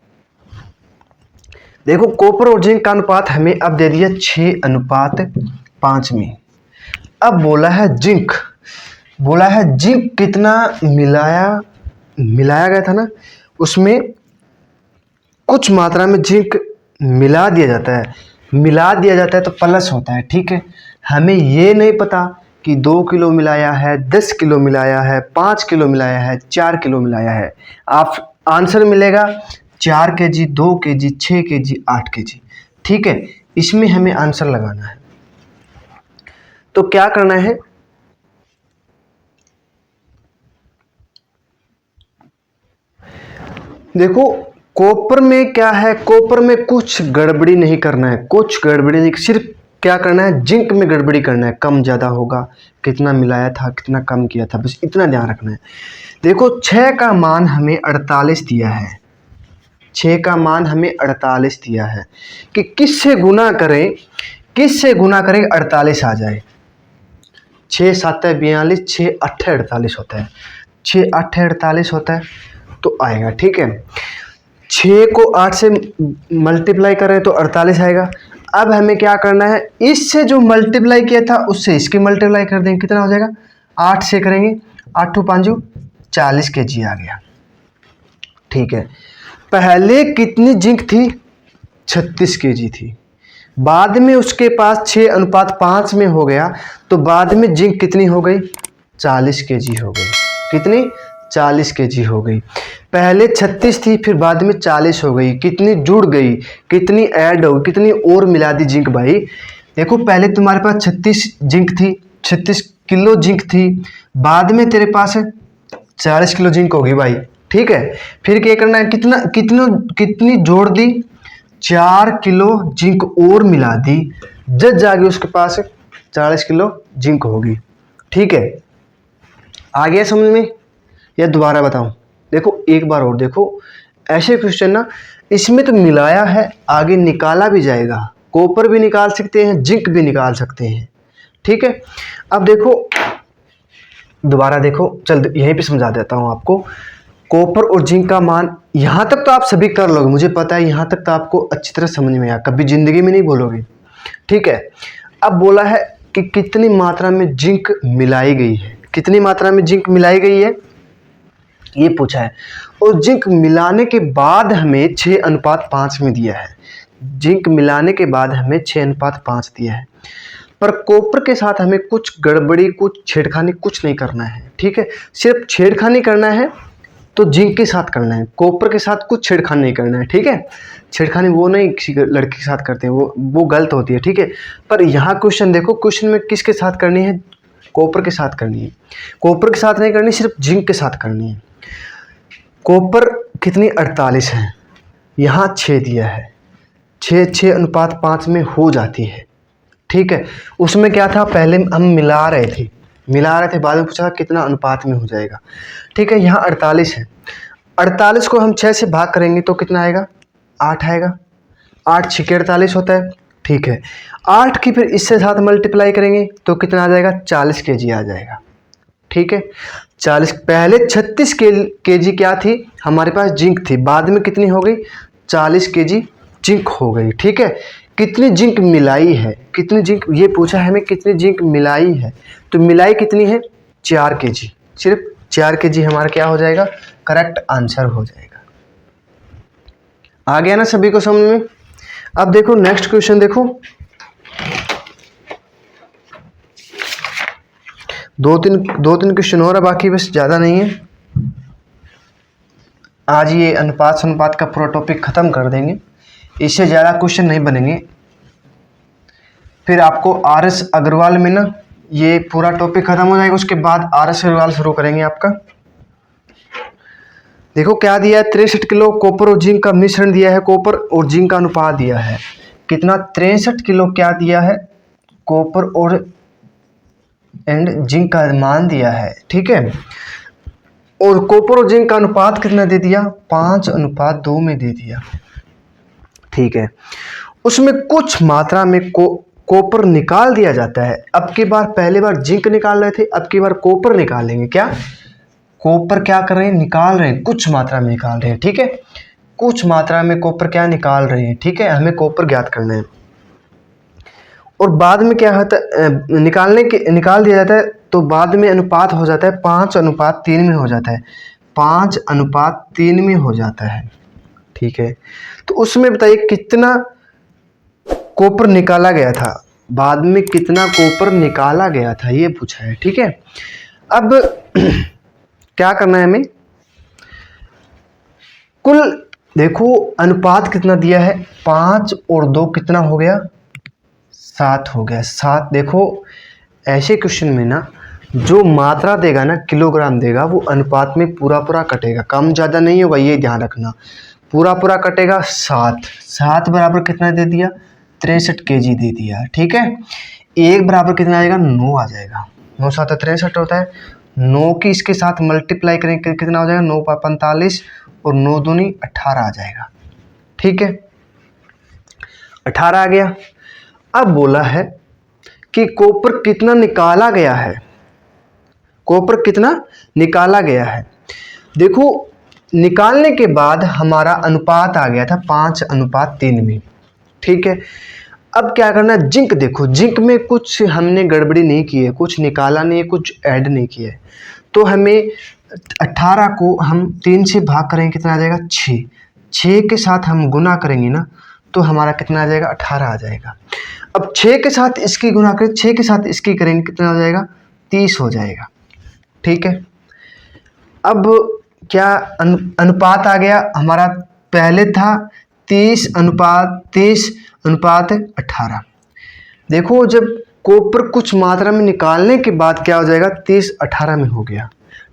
देखो कॉपर और जिंक का अनुपात हमें अब दे दिया 6:5 में। अब बोला है जिंक कितना मिलाया गया था ना, उसमें कुछ मात्रा में जिंक मिला दिया जाता है तो प्लस होता है। ठीक है, हमें ये नहीं पता कि 2 किलो मिलाया है, 10 किलो मिलाया है, 5 किलो मिलाया है, 4 किलो मिलाया है। आप आंसर मिलेगा 4 kg, 2 kg, 6 kg, 8 kg। ठीक है, इसमें हमें आंसर लगाना है। तो क्या करना है, देखो कॉपर में क्या है, कॉपर में कुछ गड़बड़ी नहीं करना है, सिर्फ क्या करना है, जिंक में गड़बड़ी करना है, कम ज़्यादा होगा, कितना मिलाया था, कितना कम किया था, बस इतना ध्यान रखना है। देखो 6 का मान हमें 48 दिया है, 6 का मान हमें 48 दिया है कि किससे गुना करें 48 आ जाए। 6 7 42, 6 8 48 होता है, 6 8 48 होता है तो आएगा। ठीक है, 6 को 8 से मल्टीप्लाई करें तो 48 आएगा। अब हमें क्या करना है, इससे जो मल्टीप्लाई किया था उससे इसकी मल्टीप्लाई कर देंगे, कितना हो जाएगा, 8 से करेंगे, 8 5 40 kg आ गया। ठीक है, पहले कितनी जिंक थी, 36 kg थी, बाद में उसके पास 6:5 में हो गया तो बाद में जिंक कितनी हो गई, 40 kg हो गई। कितनी, 40 kg हो गई। पहले 36 थी, फिर बाद में 40 हो गई, कितनी जुड़ गई, कितनी ऐड हो गई, कितनी और मिला दी जिंक भाई। देखो पहले तुम्हारे पास 36 जिंक थी, 36 किलो जिंक थी, बाद में तेरे पास 40 किलो जिंक होगी भाई। ठीक है, फिर क्या करना है, कितनी जोड़ दी, 4 किलो जिंक और मिला दी, जब जाके उसके पास 40 किलो जिंक होगी। ठीक है, आ गया समझ में या दोबारा बताऊं? देखो एक बार और देखो, ऐसे क्वेश्चन ना इसमें तो मिलाया है, आगे निकाला भी जाएगा, कॉपर भी निकाल सकते हैं, जिंक भी निकाल सकते हैं। ठीक है, अब देखो दोबारा देखो, चल यहीं पे समझा देता हूँ आपको। कॉपर और जिंक का मान, यहाँ तक तो आप सभी कर लोगे, मुझे पता है यहाँ तक तो आपको अच्छी तरह समझ में आया, कभी ज़िंदगी में नहीं बोलोगे, ठीक है। अब बोला है कि कितनी मात्रा में जिंक मिलाई गई है, कितनी मात्रा में जिंक मिलाई गई है ये पूछा है। और जिंक मिलाने के बाद हमें 6:5 में दिया है, जिंक मिलाने के बाद हमें 6:5 दिया है। पर कॉपर के साथ हमें कुछ गड़बड़ी, कुछ छेड़खानी कुछ नहीं करना है, ठीक है। सिर्फ छेड़खानी करना है तो जिंक के साथ करना है, कॉपर के साथ कुछ छेड़खानी नहीं करना है, ठीक है। छेड़खानी वो नहीं किसी लड़के के साथ करते हैं, वो गलत होती है, ठीक है। पर यहाँ क्वेश्चन देखो, क्वेश्चन में किसके साथ करनी है, कॉपर के साथ करनी है। कॉपर के साथ नहीं करनी, सिर्फ जिंक के साथ करनी है। कॉपर कितनी 48 है, यहाँ 6 दिया है, 6:5 में हो जाती है, ठीक है। उसमें क्या था, पहले हम मिला रहे थे, बाद में पूछा कितना अनुपात में हो जाएगा, ठीक है। यहाँ 48 है, 48 को हम 6 से भाग करेंगे तो कितना आएगा, 8 आएगा। 8 6 के 48 होता है, ठीक है। 8 की फिर इससे साथ मल्टीप्लाई करेंगे तो कितना आ जाएगा, 40 kg आ जाएगा, ठीक है। 40, पहले 36 kg क्या थी हमारे पास, जिंक थी, बाद में कितनी हो गई, 40 kg जिंक हो गई, ठीक है। कितनी जिंक मिलाई है, कितनी जिंक, ये पूछा है हमें कितनी जिंक मिलाई है, तो मिलाई कितनी है, 4 kg, सिर्फ 4 kg हमारा क्या हो जाएगा, करेक्ट आंसर हो जाएगा। आ गया ना सभी को समझ में। अब देखो नेक्स्ट क्वेश्चन देखो, दो तीन क्वेश्चन और है बाकी, बस ज़्यादा नहीं है। आज ये अनुपात का पूरा टॉपिक ख़त्म कर देंगे, इससे ज़्यादा क्वेश्चन नहीं बनेंगे। फिर आपको RS अग्रवाल में ना ये पूरा टॉपिक ख़त्म हो जाएगा, उसके बाद RS अग्रवाल शुरू करेंगे आपका। देखो क्या दिया है, 63 किलो कॉपर और जिंक का मिश्रण दिया है, कॉपर और जिंक का अनुपात दिया है कितना, 63 किलो क्या दिया है, कॉपर और जिंक का मान दिया है, ठीक है। और कॉपर और जिंक का अनुपात कितना दे दिया, 5:2 में दे दिया, ठीक है। उसमें कुछ मात्रा में कॉपर निकाल दिया जाता है। अब की बार, पहले बार जिंक निकाल रहे थे, अब की बार कॉपर निकालेंगे। क्या कॉपर क्या कर रहे हैं, निकाल रहे हैं, कुछ मात्रा में निकाल रहे हैं, ठीक है। कुछ मात्रा में कॉपर क्या निकाल रहे हैं, ठीक है, हमें कॉपर ज्ञात करना है। और बाद में क्या होता है, निकाल दिया जाता है तो बाद में अनुपात हो जाता है 5:3 में हो जाता है, 5:3 में हो जाता है, ठीक है। तो उसमें बताइए कितना कॉपर निकाला गया था, बाद में कितना कॉपर निकाला गया था ये पूछा है, ठीक है। अब क्या करना है हमें, कुल देखो अनुपात कितना दिया है, 5 और 2 कितना हो गया, 7 हो गया। 7 देखो ऐसे क्वेश्चन में ना जो मात्रा देगा ना, किलोग्राम देगा, वो अनुपात में पूरा कटेगा, कम ज़्यादा नहीं होगा, ये ध्यान रखना, पूरा कटेगा। 7 बराबर कितना दे दिया, 63 kg दे दिया, ठीक है। 1 बराबर कितना आएगा, 9 आ जाएगा, 9 7 63 होता है, 9 की इसके साथ मल्टीप्लाई करेंगे कितना हो जाएगा, 9 45 और 9 दूनी 18 आ जाएगा, ठीक है। 18 आ गया। अब बोला है कि कॉपर कितना निकाला गया है, कॉपर कितना निकाला गया है। देखो निकालने के बाद हमारा अनुपात आ गया था 5:3 में, ठीक है। अब क्या करना है, जिंक देखो, जिंक में कुछ हमने गड़बड़ी नहीं की है, कुछ निकाला नहीं है, कुछ ऐड नहीं किया है, तो हमें 18 को हम 3 से भाग करेंगे कितना आ जाएगा, 6 के साथ हम गुना करेंगे ना तो हमारा कितना आ जाएगा, 18 आ जाएगा। अब 6 के साथ इसकी गुना करें, 6 के साथ इसकी करेंगे कितना हो जाएगा, 30 हो जाएगा, ठीक है। अब क्या अनुपात आ गया हमारा, पहले था 30:18। देखो जब कॉपर कुछ मात्रा में निकालने के बाद क्या हो जाएगा, 30:18 में हो गया,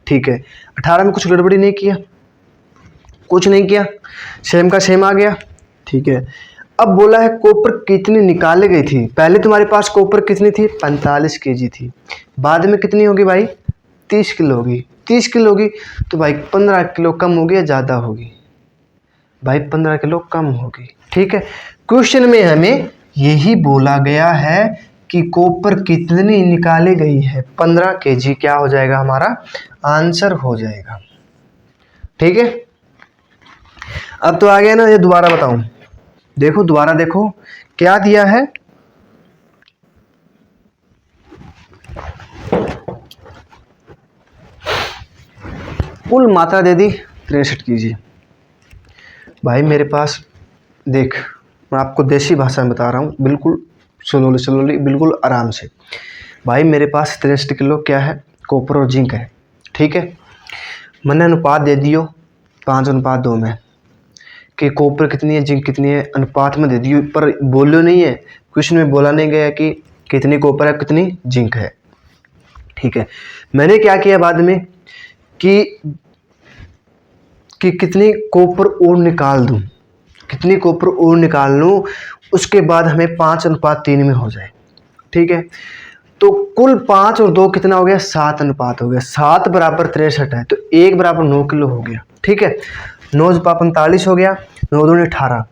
ठीक है। 18 में कुछ गड़बड़ी नहीं किया, कुछ नहीं किया, सेम का सेम आ गया, ठीक है। अब बोला है कॉपर कितनी निकाली गई थी, पहले तुम्हारे पास कॉपर कितनी थी, 45 kg थी, बाद में कितनी होगी भाई, 30 किलो होगी, 30 किलो होगी, तो भाई 15 किलो कम होगी या ज़्यादा होगी, भाई 15 किलो कम होगी, ठीक है। क्वेश्चन में हमें यही बोला गया है कि कॉपर कितनी निकाली गई है, 15 kg क्या हो जाएगा, हमारा आंसर हो जाएगा। ठीक है, अब तो आ गया ना, ये दोबारा बताऊं, देखो दोबारा देखो क्या दिया है, कुल मात्रा दे दी 63 kg। भाई मेरे पास देख, मैं आपको देसी भाषा में बता रहा हूँ, बिल्कुल स्लोली बिल्कुल आराम से। भाई मेरे पास 63 किलो क्या है, कॉपर और जिंक है। ठीक है, मैंने अनुपात दे दियो 5:2 में कि कॉपर कितनी है जिंक कितनी है, अनुपात में दे दियो, पर बोलो नहीं है, क्वेश्चन में बोला नहीं गया कि कितनी कॉपर है कितनी जिंक है। ठीक है, मैंने क्या किया बाद में कि कितनी कॉपर और निकाल दूं, कितनी कॉपर और निकाल लूं, उसके बाद हमें 5:3 में हो जाए। ठीक है, तो कुल 5 और 2 कितना हो गया, 7 अनुपात हो गया। 7 बराबर 63 है, तो 1 बराबर 9 किलो हो गया। ठीक है, 9 × 45 हो गया, 9 दूनी 18।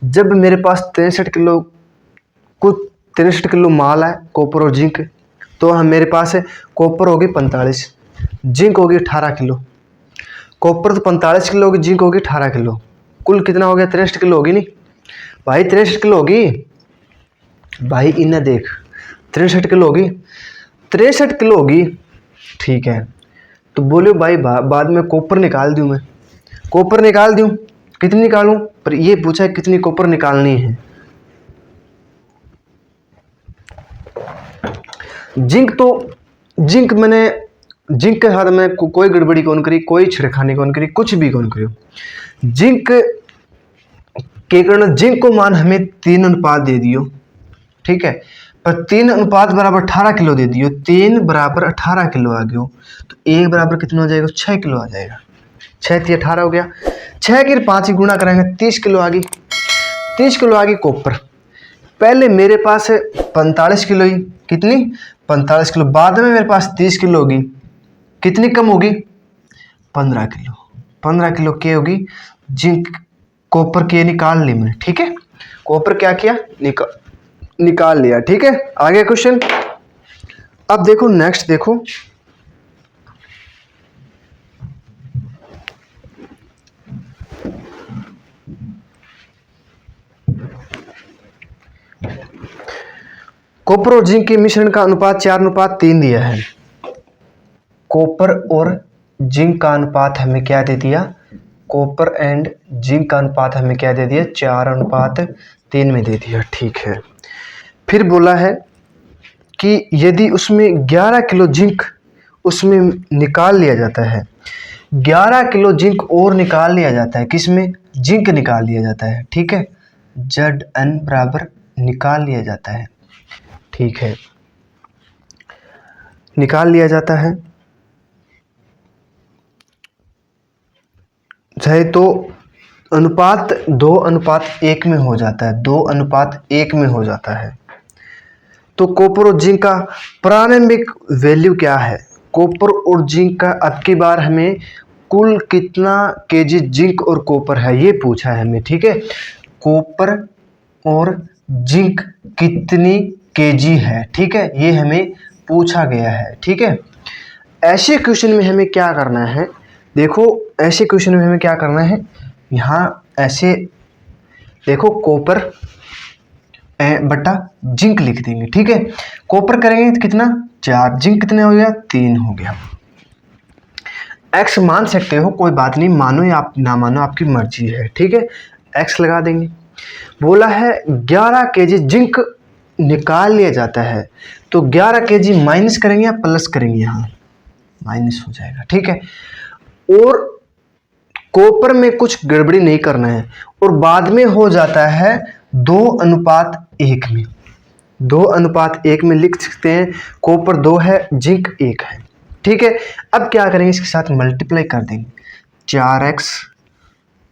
जब मेरे पास 63 किलो, कुल 63 किलो माल है कॉपर और जिंक, तो हम मेरे पास है कॉपर होगी 45, जिंक होगी 18 किलो। कॉपर तो 45 किलो होगी, जिंक होगी 18 किलो, कुल कितना हो गया, 63 किलो होगी नहीं भाई, 63 किलो होगी भाई, इन्हें देख 63 किलो होगी, 63 किलो होगी। ठीक है, तो बोलो भाई बाद में कॉपर निकाल दूं, मैं कॉपर निकाल दूं, कितनी निकालूं, पर ये पूछा है कितनी कॉपर निकालनी है। जिंक मैंने जिंक के साथ में कोई गड़बड़ी कौन करी, कोई छिड़खानी कौन करी, कुछ भी कौन करी। जिंक के कारण जिंक को मान हमें 3 अनुपात दे दियो। ठीक है, पर 3 अनुपात बराबर 18 किलो दे दियो, 3 बराबर 18 किलो आ गयो, तो 1 बराबर कितना हो जाएगा, 6 किलो आ जाएगा। 6 × 18 हो गया, 6 के 5 गुणा करेंगे 30 किलो आ गई, 30 किलो आ गई कॉपर। पहले मेरे पास 45 किलो ही, कितनी 45 किलो, बाद में मेरे पास 30 किलो होगी, कितनी कम होगी 15 किलो। 15 किलो क्या होगी, जिंक कॉपर के निकाल ली मैंने। ठीक है, कॉपर क्या किया, निकाल लिया। ठीक है, आगे क्वेश्चन। अब देखो नेक्स्ट, देखो कॉपर और जिंक के मिश्रण का अनुपात 4:3 दिया है। कॉपर और जिंक का अनुपात हमें क्या दे दिया, कॉपर एंड जिंक का अनुपात हमें क्या दे दिया, 4:3 में दे दिया। ठीक है, फिर बोला है कि यदि उसमें 11 किलो जिंक उसमें निकाल लिया जाता है, 11 किलो जिंक और निकाल लिया जाता है, किसमें, जिंक निकाल लिया जाता है। ठीक है, Zn बराबर निकाल लिया जाता है। ठीक है, निकाल लिया जाता है चाहे तो अनुपात 2:1 में हो जाता है, 2:1 में हो जाता है। तो कॉपर और जिंक का प्रारंभिक वैल्यू क्या है, कॉपर और जिंक का अब की बार हमें कुल कितना केजी जिंक और कॉपर है ये पूछा है हमें। ठीक है, कॉपर और जिंक कितनी केजी है, ठीक है, ये हमें पूछा गया है। ठीक है, ऐसे क्वेश्चन में हमें क्या करना है, देखो ऐसे क्वेश्चन में हमें क्या करना है, यहाँ ऐसे देखो कॉपर बटा जिंक लिख देंगे। ठीक है, कॉपर करेंगे तो कितना 4, जिंक कितने हो गया 3 हो गया। एक्स मान सकते हो, कोई बात नहीं, मानो या आप ना मानो आपकी मर्जी है। ठीक है, एक्स लगा देंगे। बोला है 11 केजी जिंक निकाल लिया जाता है, तो 11 केजी माइनस करेंगे या प्लस करेंगे, यहाँ माइनस हो जाएगा। ठीक है, और कॉपर में कुछ गड़बड़ी नहीं करना है, और बाद में हो जाता है 2:1 में, 2:1 में लिख सकते हैं, कॉपर 2 है जिंक 1 है। ठीक है, अब क्या करेंगे, इसके साथ मल्टीप्लाई कर देंगे, 4x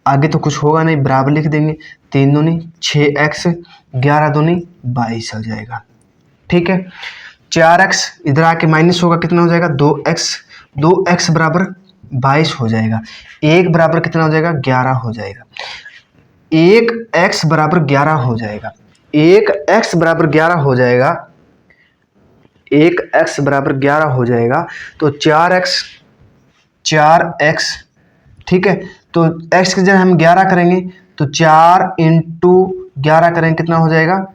आगे तो कुछ होगा नहीं, बराबर लिख देंगे, 3 दूनी 6x, 11 दूनी 22 हो जाएगा। ठीक है, 4x इधर आके माइनस होगा, कितना हो जाएगा 2x, 2x बराबर 22 हो जाएगा, 1 बराबर कितना हो जाएगा 11 हो जाएगा, 1x बराबर 11 हो जाएगा, 1x बराबर 11 हो जाएगा। 1x बराबर 11 हो जाएगा, तो 4x ठीक है, तो x की जगह हम 11 करेंगे तो 4 इंटू 11 करेंगे कितना हो जाएगा,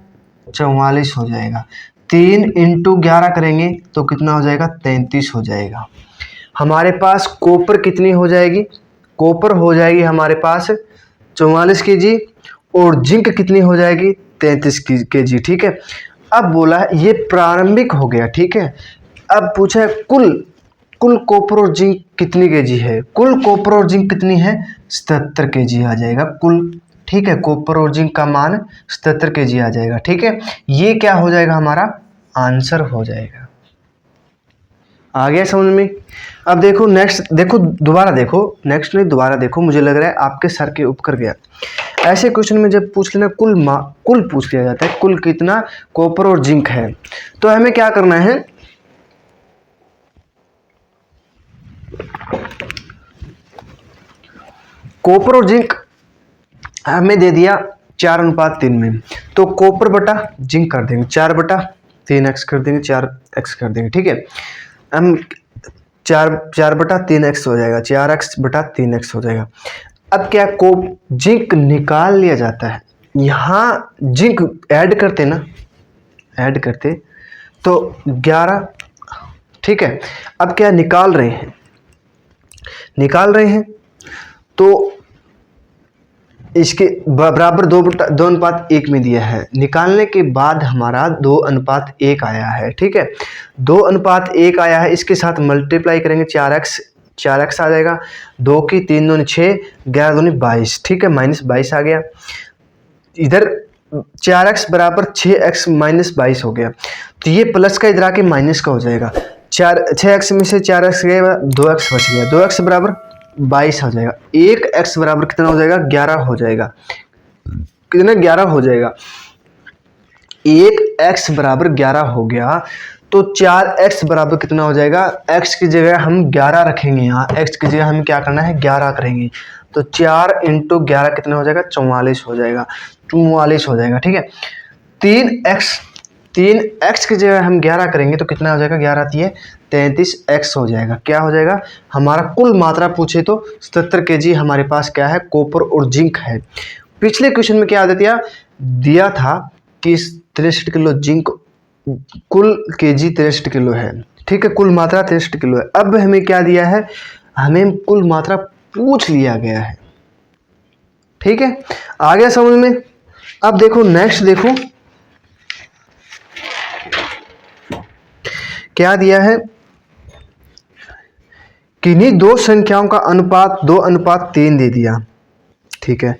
44 हो जाएगा। 3 इंटू 11 करेंगे तो कितना हो जाएगा, 33 हो जाएगा। हमारे पास कॉपर कितनी हो जाएगी, कॉपर हो जाएगी हमारे पास 44 kg, और जिंक कितनी हो जाएगी, 33 kg। ठीक है, अब बोला है ये प्रारंभिक हो गया। ठीक है, अब पूछा है कुल कॉपर और जिंक कितनी केजी है, कुल कॉपर और जिंक कितनी है, 77 kg आ जाएगा कुल। ठीक है, कॉपर और जिंक का मान 77 kg आ जाएगा। ठीक है, ये क्या हो जाएगा, हमारा आंसर हो जाएगा। आ गया समझ में। अब देखो नेक्स्ट, देखो दोबारा देखो, नेक्स्ट नहीं दोबारा देखो, मुझे लग रहा है आपके सर के ऊपर गया। ऐसे क्वेश्चन में जब पूछ लेना कुल पूछ लिया जाता है, कुल कितना कॉपर और जिंक है, तो हमें क्या करना है, कॉपर और जिंक हमें दे दिया 4:3 में, तो कॉपर बटा जिंक कर देंगे 4/3x कर देंगे, 4x कर देंगे। ठीक है, हम 4/3x हो जाएगा, 4x/3x हो जाएगा। अब क्या जिंक निकाल लिया जाता है, यहाँ जिंक ऐड करते ना, ऐड करते तो 11। ठीक है, अब क्या निकाल रहे हैं, तो इसके बराबर 2:1 में दिया है, निकालने के बाद हमारा 2:1 आया है। ठीक है, 2:1 आया है, इसके साथ मल्टीप्लाई करेंगे 4x आ जाएगा, 2 की 3 दूनी 6, 11 दूनी 22। ठीक है, -22 आ गया, इधर 4x बराबर 6x -22 हो गया, तो ये प्लस का इधर आके माइनस का हो जाएगा। 6x में से 4x गया, 2x बच गया, 2x बराबर 22 हो जाएगा। 1x बराबर कितना हो जाएगा, 11 हो जाएगा। कितना, 11 हो जाएगा। 1x बराबर 11 हो गया, तो 4x बराबर कितना हो जाएगा, x की जगह हम 11 रखेंगे, यहाँ x की जगह हमें क्या करना है, 11 करेंगे, तो 4 इंटू 11 कितना हो जाएगा, 44 हो जाएगा, 44 हो जाएगा। ठीक है, 3x की जगह हम 11 करेंगे तो कितना हो जाएगा, 11 दिए 33x हो जाएगा। क्या हो जाएगा, हमारा कुल मात्रा पूछे तो 77 kg हमारे पास क्या है, कॉपर और जिंक है। पिछले क्वेश्चन में क्या दिया था कि 63 किलो जिंक, कुल केजी 63 किलो है। ठीक है, कुल मात्रा 63 किलो है। अब हमें क्या दिया है, हमें कुल मात्रा पूछ लिया गया है। ठीक है, आ गया समझ में। अब देखो नेक्स्ट, देखो क्या दिया है, किन्हीं दो संख्याओं का अनुपात 2:3 दे दिया। ठीक है,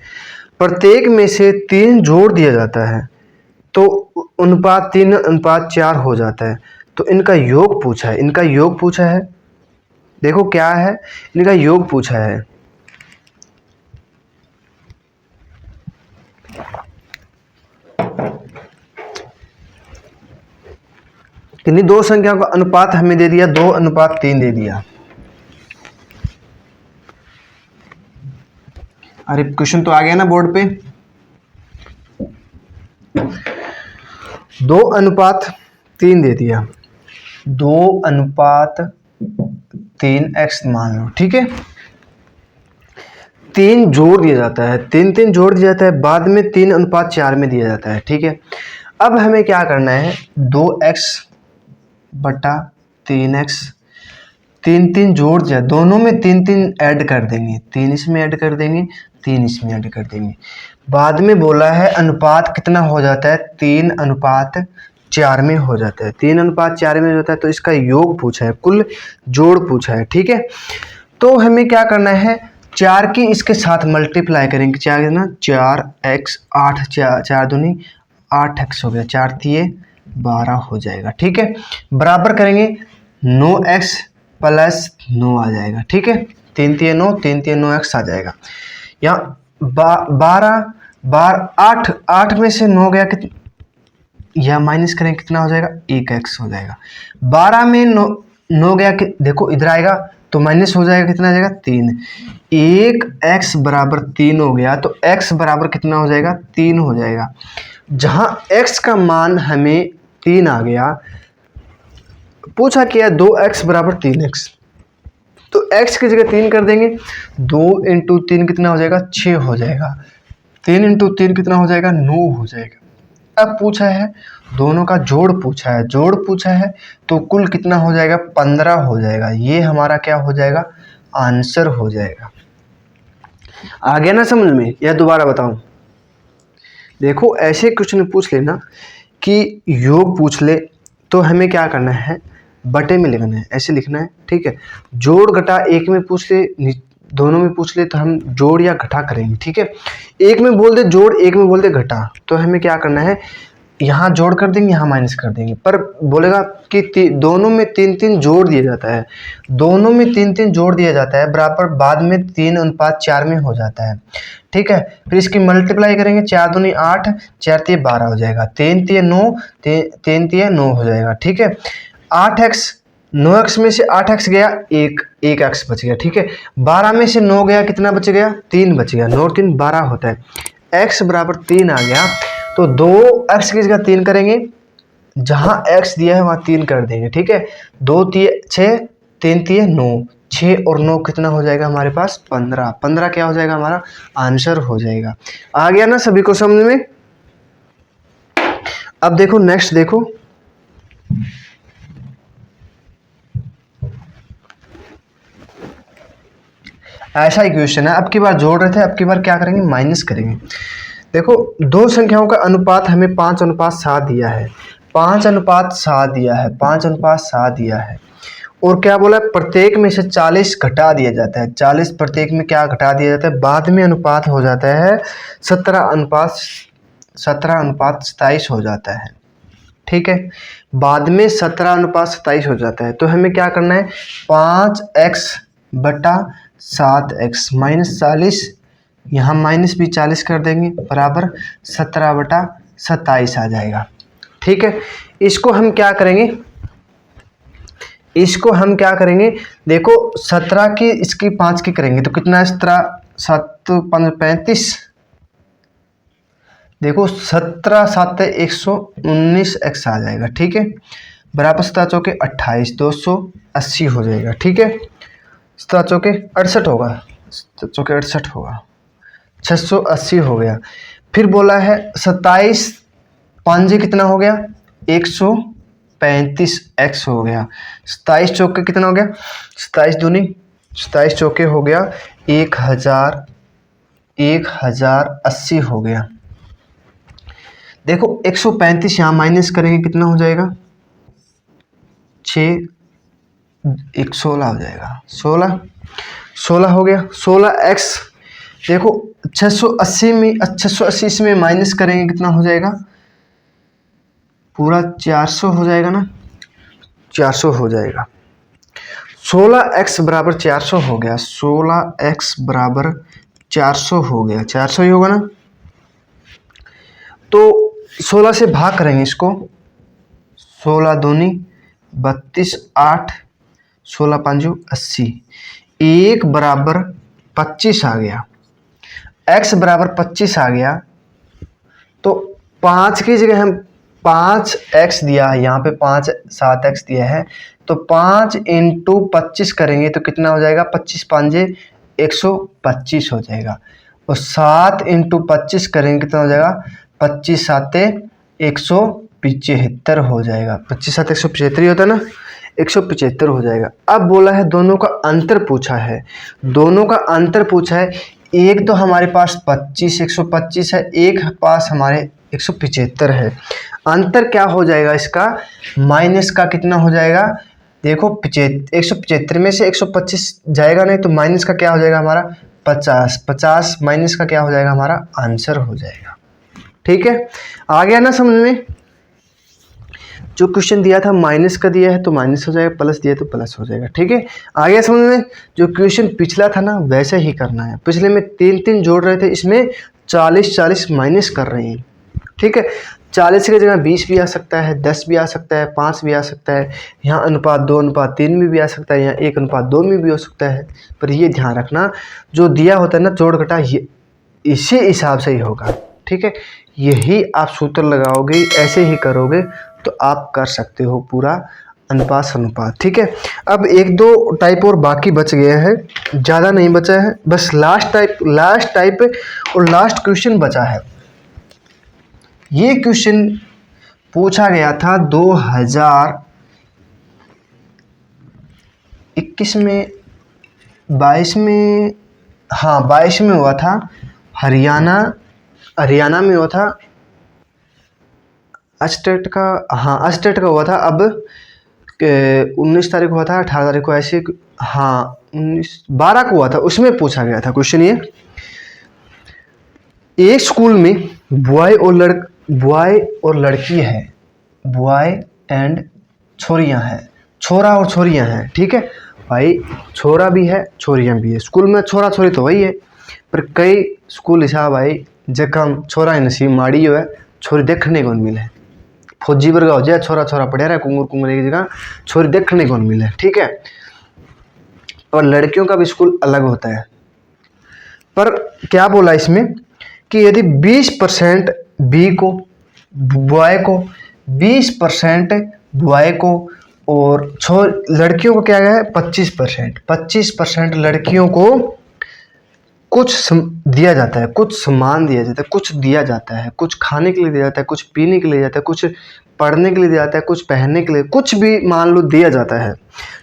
प्रत्येक में से 3 जोड़ दिया जाता है तो अनुपात 3:4 हो जाता है। तो इनका योग पूछा है, देखो क्या है, इनका योग पूछा है। किन्हीं दो संख्याओं का अनुपात हमें दे दिया, 2:3 दे दिया। अरे क्वेश्चन तो आ गया ना बोर्ड पे, 2:3 दे दिया, 2:3x मान लो। ठीक है, 3 जोड़ दिया जाता है, 3 जोड़ दिया जाता है, बाद में 3:4 में दिया जाता है। ठीक है, अब हमें क्या करना है, 2x/3x, 3 जोड़ दिया, दोनों में 3 ऐड कर देंगे, 3 इसमें ऐड कर देंगे, 3 इसमें ऐड कर देंगे। बाद में बोला है अनुपात कितना हो जाता है, 3:4 में हो जाता है, 3:4 में हो जाता है, तो इसका योग पूछा है, कुल जोड़ पूछा है। ठीक है, तो हमें क्या करना है, 4 की इसके साथ मल्टीप्लाई करेंगे, 4 कितना, 4x, 8 4 दूनी 8x हो गया, 4 तिये 12 हो जाएगा। ठीक है, बराबर करेंगे 9x + 9 आ जाएगा। ठीक है, 3 तिये 9, 3 तिये 9x आ जाएगा। यहाँ 8 में से 9 गया, कितना, यह माइनस करें कितना हो जाएगा, 1x हो जाएगा। 12 में 9 गया, देखो इधर आएगा तो माइनस हो जाएगा, कितना आ जाएगा, 3। 1x बराबर 3 हो गया, तो x बराबर कितना हो जाएगा, 3 हो जाएगा। जहाँ x का मान हमें 3 आ गया, पूछा क्या है 2x बराबर 3x, तो x की जगह 3 कर देंगे, 2 इंटू 3 कितना हो जाएगा 6 हो जाएगा, 3 इंटू 3 कितना हो जाएगा 9 हो जाएगा। अब पूछा है दोनों का जोड़ पूछा है, जोड़ पूछा है तो कुल कितना हो जाएगा 15 हो जाएगा। ये हमारा क्या हो जाएगा आंसर हो जाएगा। आ गया ना समझ में, या दोबारा बताऊं? देखो ऐसे क्वेश्चन पूछ लेना कि योग पूछ ले तो हमें क्या करना है बटे में लिखना है, ऐसे लिखना है, ठीक है। जोड़ घटा एक में पूछ ले, दोनों में पूछ ले तो हम जोड़ या घटा करेंगे, ठीक है। एक में बोल दे जोड़, एक में बोल दे घटा, तो हमें क्या करना है यहाँ जोड़ कर देंगे, यहाँ माइनस कर देंगे। पर बोलेगा कि दोनों में 3-3 जोड़ दिया जाता है, दोनों में 3-3 जोड़ दिया जाता है बराबर, बाद में 3:4 में हो जाता है, ठीक है। फिर इसकी मल्टीप्लाई करेंगे, 4 दूनी 8, 4 तिये 12 हो जाएगा, 3 तिये 9, 3 तिये 9 हो जाएगा, ठीक है। 8x 9x में से 8x गया, एक x बच गया, ठीक है। 12 में से 9 गया, कितना बच गया 3 बच गया, 9 और 3 12 होता है। x बराबर 3 आ गया, तो 2x की जगह 3 करेंगे, जहां x दिया है वहां 3 कर देंगे, ठीक है। 2 तिये 6, 3 तिये 9, 6 और 9 कितना हो जाएगा हमारे पास 15, 15 क्या हो जाएगा हमारा आंसर हो जाएगा। आ गया ना सभी को समझ में? अब देखो नेक्स्ट देखो, ऐसा ही क्वेश्चन है। अब की बार जोड़ रहे थे, अब की बार क्या करेंगे माइनस करेंगे। देखो दो संख्याओं का अनुपात हमें 5:7 दिया है, 5:7 दिया है, 5:7 दिया है, और क्या बोला प्रत्येक में से 40 घटा दिया जाता है, 40 प्रत्येक में क्या घटा दिया जाता है, बाद में अनुपात हो जाता है 17:27 हो जाता है, ठीक है। बाद में 17:27 हो जाता है, तो हमें क्या करना है 5x बटा 7x माइनस 40, यहाँ माइनस भी 40 कर देंगे, बराबर 17/27 आ जाएगा, ठीक है। इसको हम क्या करेंगे, इसको हम क्या करेंगे, देखो 17 की इसकी 5 की करेंगे तो कितना है 17 7 5 35, देखो 17 7 119x आ जाएगा, ठीक है। बराबर 17 चौके 28, 280 हो जाएगा, ठीक है। 17 चौके 68 होगा, 17 चौके 68 होगा, 680 हो गया। फिर बोला है 27 5 कितना हो गया 135x हो गया, 27 चौके कितना हो गया 27 दूनी 27 चौके हो गया 1080 हो गया। देखो 135 यहाँ माइनस करेंगे कितना हो जाएगा 6 1 16 हो जाएगा, 16 हो गया। 16x देखो 680 इसमें माइनस करेंगे कितना हो जाएगा पूरा 400 हो जाएगा ना, 400 हो जाएगा। 16x बराबर 400 हो गया, 16x बराबर 400 हो गया, 400 ही होगा ना। तो 16 से भाग करेंगे इसको, 16 दूनी 32 8 16 5 80, 1 बराबर 25 आ गया, x बराबर 25 आ गया। तो 5 की जगह हम 5x दिया है, यहाँ पे 5 7x दिया है, तो 5 इंटू 25 करेंगे तो कितना हो जाएगा 25 5 125 हो जाएगा, और 7 इंटू 25 करेंगे कितना हो जाएगा 25 7 175 हो जाएगा, 25 7 175 ही होता है ना, 175 हो जाएगा। अब बोला है दोनों का अंतर पूछा है, दोनों का अंतर पूछा है, एक तो हमारे पास 25 125 है, एक पास हमारे 175 है। अंतर क्या हो जाएगा इसका माइनस का कितना हो जाएगा, देखो 175 में से 125 जाएगा नहीं तो माइनस का क्या हो जाएगा हमारा 50, 50 माइनस का क्या हो जाएगा हमारा आंसर हो जाएगा, ठीक है। आ गया ना समझ में? जो क्वेश्चन दिया था माइनस का दिया है तो माइनस हो जाएगा, प्लस दिया तो प्लस हो जाएगा, ठीक है। आ गया समझ में? जो क्वेश्चन पिछला था ना वैसे ही करना है, पिछले में 3 जोड़ रहे थे, इसमें 40 माइनस कर रहे हैं, ठीक है। 40 की जगह 20 भी आ सकता है, 10 भी आ सकता है, 5 भी आ सकता है, यहाँ अनुपात 2:3 में भी आ सकता है, यहाँ 1:2 में भी हो सकता है। पर ये ध्यान रखना जो दिया होता है ना जोड़ घटा ये इसी हिसाब से ही होगा, ठीक है। यही आप सूत्र लगाओगे, ऐसे ही करोगे तो आप कर सकते हो पूरा अनुपात समानुपात। ठीक है, अब एक दो टाइप और बाकी बच गया है, ज़्यादा नहीं बचा है, बस लास्ट टाइप और लास्ट क्वेश्चन बचा है। ये क्वेश्चन पूछा गया था 2021 में, 22 में, हाँ 22 में हुआ था, हरियाणा में हुआ था, अस्टेट का, हाँ अस्टेट का हुआ था। अब 19 तारीख हुआ था, 18 तारीख को, ऐसे हाँ 12 को हुआ था, उसमें पूछा गया था क्वेश्चन ये। एक स्कूल में बॉय और लड़की है, बॉय एंड छोरियां हैं, छोरा और छोरियां हैं। ठीक है भाई, छोरा भी है छोरियां भी है, स्कूल में छोरा छोरी तो वही है, पर कई स्कूल हिसाब भाई जखम छोरा ही नसीब माड़ी है, छोरी देखने को मिले, फौजी वर्गा हो जाए, छोरा छोरा पढ़े रहा कुंगूर एक जगह, छोरी देखने को मिले। ठीक है, और लड़कियों का भी स्कूल अलग होता है। पर क्या बोला इसमें कि यदि 20% बी को बॉय को, 20% बॉय को, और लड़कियों को क्या है 25% लड़कियों को कुछ दिया जाता है, कुछ सामान दिया जाता है, कुछ दिया जाता है, कुछ खाने के लिए दिया जाता है, कुछ पीने के लिए दिया जाता है, कुछ पढ़ने के लिए दिया जाता है, कुछ पहनने के लिए, कुछ भी मान लो दिया जाता है।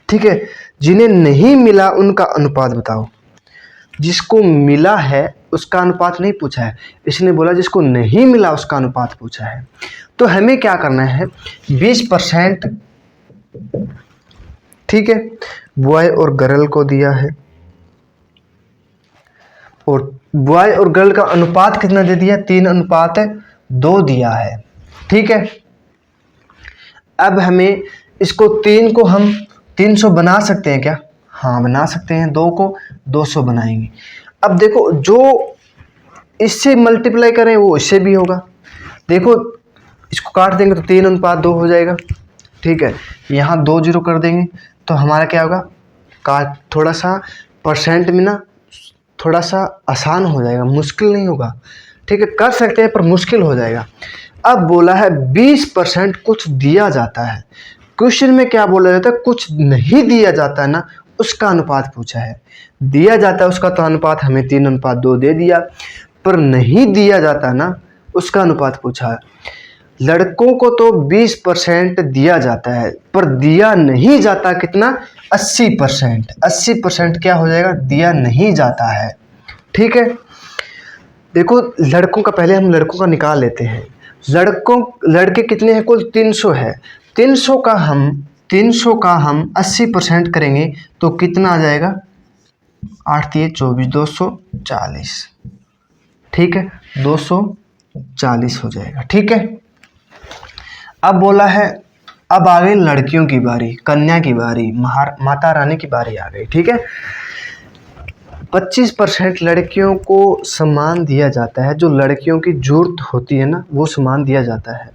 ठीक है, जिन्हें नहीं मिला उनका अनुपात बताओ। जिसको मिला है उसका अनुपात नहीं पूछा है, इसने बोला जिसको नहीं मिला उसका अनुपात पूछा है। तो हमें क्या करना है, 20%, ठीक है, बॉय और गर्ल को दिया है, और बॉय और गर्ल का अनुपात कितना दे दिया, 3:2 दिया है। ठीक है, अब हमें इसको 3 को हम 300 बना सकते हैं क्या, हाँ बना सकते हैं, 2 को 200 बनाएंगे। अब देखो जो इससे मल्टीप्लाई करें वो इससे भी होगा, देखो इसको काट देंगे तो 3:2 हो जाएगा। ठीक है, यहाँ 2 0 कर देंगे तो हमारा क्या होगा, काट थोड़ा सा परसेंट में ना थोड़ा सा आसान हो जाएगा, मुश्किल नहीं होगा। ठीक है, कर सकते हैं पर मुश्किल हो जाएगा। अब बोला है 20% कुछ दिया जाता है, क्वेश्चन में क्या बोला जाता है, कुछ नहीं दिया जाता है ना उसका अनुपात पूछा है। दिया जाता है उसका तो अनुपात हमें 3:2 दे दिया, पर नहीं दिया जाता ना उसका अनुपात पूछा है। लड़कों को तो 20% दिया जाता है, पर दिया नहीं जाता कितना, 80%। 80% क्या हो जाएगा, दिया नहीं जाता है। ठीक है, देखो लड़कों का, पहले हम लड़कों का निकाल लेते हैं। लड़के कितने हैं, कुल 300 है, 300 का हम 80% करेंगे तो कितना आ जाएगा, 8 3 24, 240। ठीक है, 240 हो जाएगा। ठीक है, अब बोला है, अब आ गई लड़कियों की बारी, कन्या की बारी, माता रानी की बारी आ गई। ठीक है, 25% लड़कियों को सम्मान दिया जाता है, जो लड़कियों की जरूरत होती है ना वो सम्मान दिया जाता है।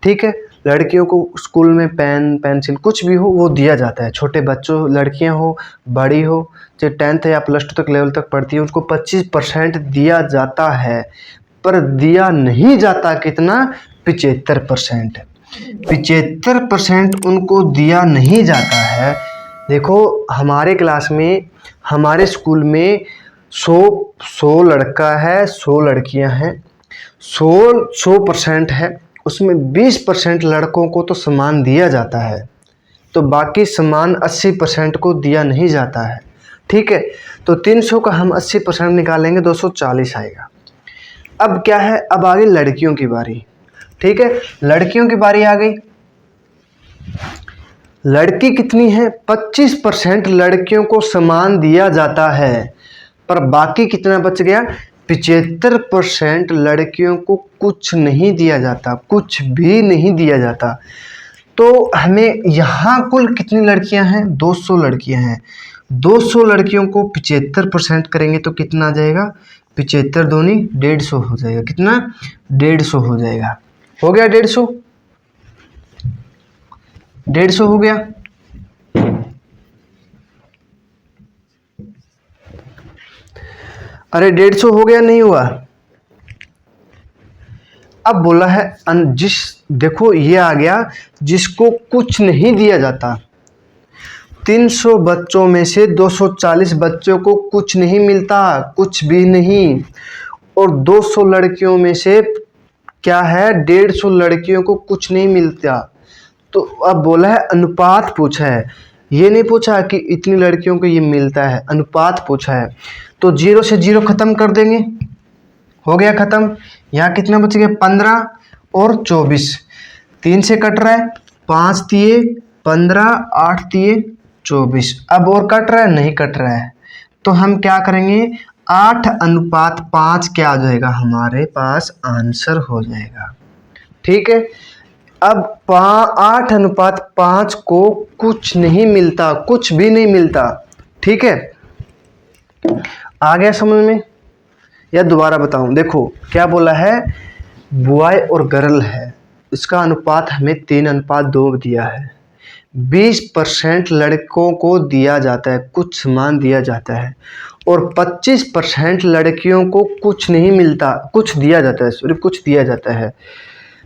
ठीक है, लड़कियों को स्कूल में पेन पेंसिल कुछ भी हो वो दिया जाता है, छोटे बच्चों, लड़कियां हो बड़ी हो, चाहे 10th या +2 तक लेवल तक पढ़ती है, उनको 25% दिया जाता है, पर दिया नहीं जाता कितना, 75%। 75% उनको दिया नहीं जाता है। देखो हमारे क्लास में, हमारे स्कूल में 100 लड़का है, 100 लड़कियां हैं, 100% है, उसमें 20% लड़कों को तो सम्मान दिया जाता है, तो बाकी सम्मान 80% को दिया नहीं जाता है। ठीक है, तो 300 का हम 80% निकालेंगे, 240 आएगा। अब क्या है, अब आ गई लड़कियों की बारी। ठीक है, लड़कियों की बारी आ गई। लड़की कितनी है, 25% लड़कियों को सम्मान दिया जाता है, पर बाकी कितना बच गया, 75% लड़कियों को कुछ नहीं दिया जाता, कुछ भी नहीं दिया जाता। तो हमें यहाँ कुल कितनी लड़कियां हैं, 200 लड़कियां हैं, 200 लड़कियों को 75% करेंगे तो कितना आ जाएगा, 75 दूनी 150 हो जाएगा, कितना, 150 हो जाएगा। हो गया 150, 150 हो गया। अरे 150 हो गया, नहीं हुआ, अब बोला है देखो ये आ गया जिसको कुछ नहीं दिया जाता। 300 बच्चों में से 240 बच्चों को कुछ नहीं मिलता, कुछ भी नहीं। और 200 लड़कियों में से क्या है, 150 लड़कियों को कुछ नहीं मिलता। तो अब बोला है अनुपात पूछा है, ये नहीं पूछा कि इतनी लड़कियों को ये मिलता है, अनुपात पूछा है। तो 0 से 0 खत्म कर देंगे, हो गया खत्म। यहाँ कितना बच गया, 15 और 24, 3 से कट रहा है, 5 दिए 15, 8 दिए 24। अब और कट रहा है, नहीं कट रहा है। तो हम क्या करेंगे, 8:5 क्या आ जाएगा, हमारे पास आंसर हो जाएगा। ठीक है, अब 8:5 को कुछ नहीं मिलता, कुछ भी नहीं मिलता। ठीक है, आ गया समझ में या दोबारा बताऊं? देखो क्या बोला है, बॉय और गर्ल है, इसका अनुपात हमें 3:2 दिया है। 20% लड़कों को दिया जाता है, कुछ सामान दिया जाता है, और 25% लड़कियों को कुछ नहीं मिलता, कुछ दिया जाता है, सॉरी कुछ दिया जाता है।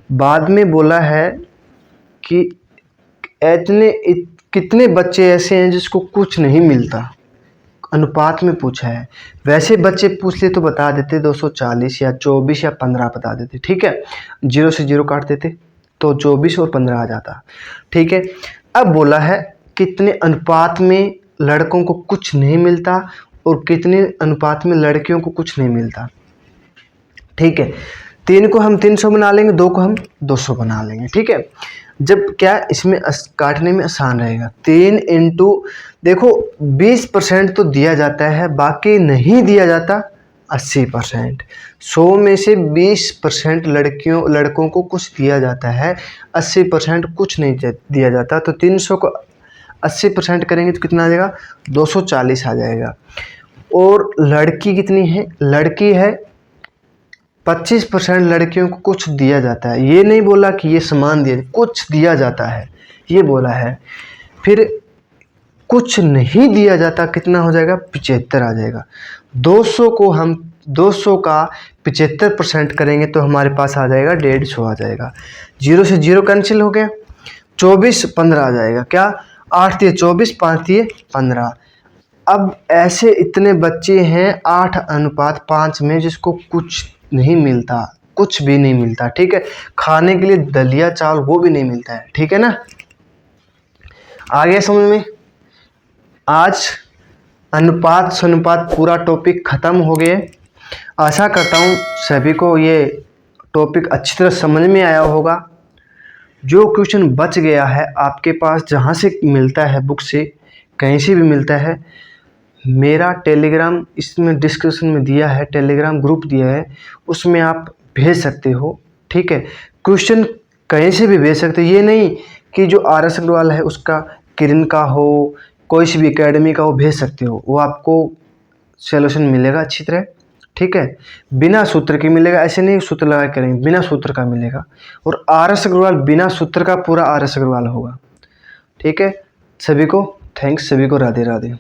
बाद में बोला है कि कितने बच्चे ऐसे हैं जिसको कुछ नहीं मिलता, अनुपात में पूछा है। वैसे बच्चे पूछ ले तो बता देते 240 या 24 या 15 बता देते। ठीक है, 0 से 0 काट देते तो 24 और 15 आ जाता। ठीक है, अब बोला है कितने अनुपात में लड़कों को कुछ नहीं मिलता और कितने अनुपात में लड़कियों को कुछ नहीं मिलता। ठीक है, 3 को हम 300 बना लेंगे, 2 को हम 200 बना लेंगे। ठीक है, जब क्या इसमें काटने में आसान रहेगा। 3 इंटू देखो 20% तो दिया जाता है, बाकी नहीं दिया जाता 80%। 100 में से 20% लड़कों को कुछ दिया जाता है, 80% कुछ नहीं दिया जाता। तो 300 को 80% करेंगे तो कितना आ जाएगा, 240 आ जाएगा। और लड़की कितनी है, लड़की है 25% लड़कियों को कुछ दिया जाता है। ये नहीं बोला कि ये सामान दिया, कुछ दिया जाता है ये बोला है। फिर कुछ नहीं दिया जाता कितना हो जाएगा, 75 आ जाएगा। 200 को हम 200 का 75% करेंगे तो हमारे पास आ जाएगा 150 आ जाएगा। 0 से 0 कैंसिल हो गया, 24 15 आ जाएगा। क्या 8 दिए 24, 5 दिए 15। अब ऐसे इतने बच्चे हैं 8:5 में जिसको कुछ नहीं मिलता, कुछ भी नहीं मिलता। ठीक है, खाने के लिए दलिया चावल वो भी नहीं मिलता है। ठीक है ना, आ गया समझ में? आज अनुपात सनुपात पूरा टॉपिक ख़त्म हो गए। आशा करता हूँ सभी को ये टॉपिक अच्छी तरह समझ में आया होगा। जो क्वेश्चन बच गया है आपके पास, जहाँ से मिलता है बुक से, कहीं से भी मिलता है, मेरा टेलीग्राम इसमें डिस्क्रिप्शन में दिया है, टेलीग्राम ग्रुप दिया है, उसमें आप भेज सकते हो। ठीक है, क्वेश्चन कहीं से भी भेज सकते हो। ये नहीं कि जो RS अग्रवाल है उसका, किरण का हो, कोई सी भी एकेडमी का हो, भेज सकते हो, वो आपको सॉल्यूशन मिलेगा अच्छी तरह। ठीक है, बिना सूत्र के मिलेगा, ऐसे नहीं सूत्र लगा करेंगे, बिना सूत्र का मिलेगा। और RS अग्रवाल बिना सूत्र का पूरा RS अग्रवाल होगा। ठीक है, सभी को थैंक्स, सभी को राधे राधे।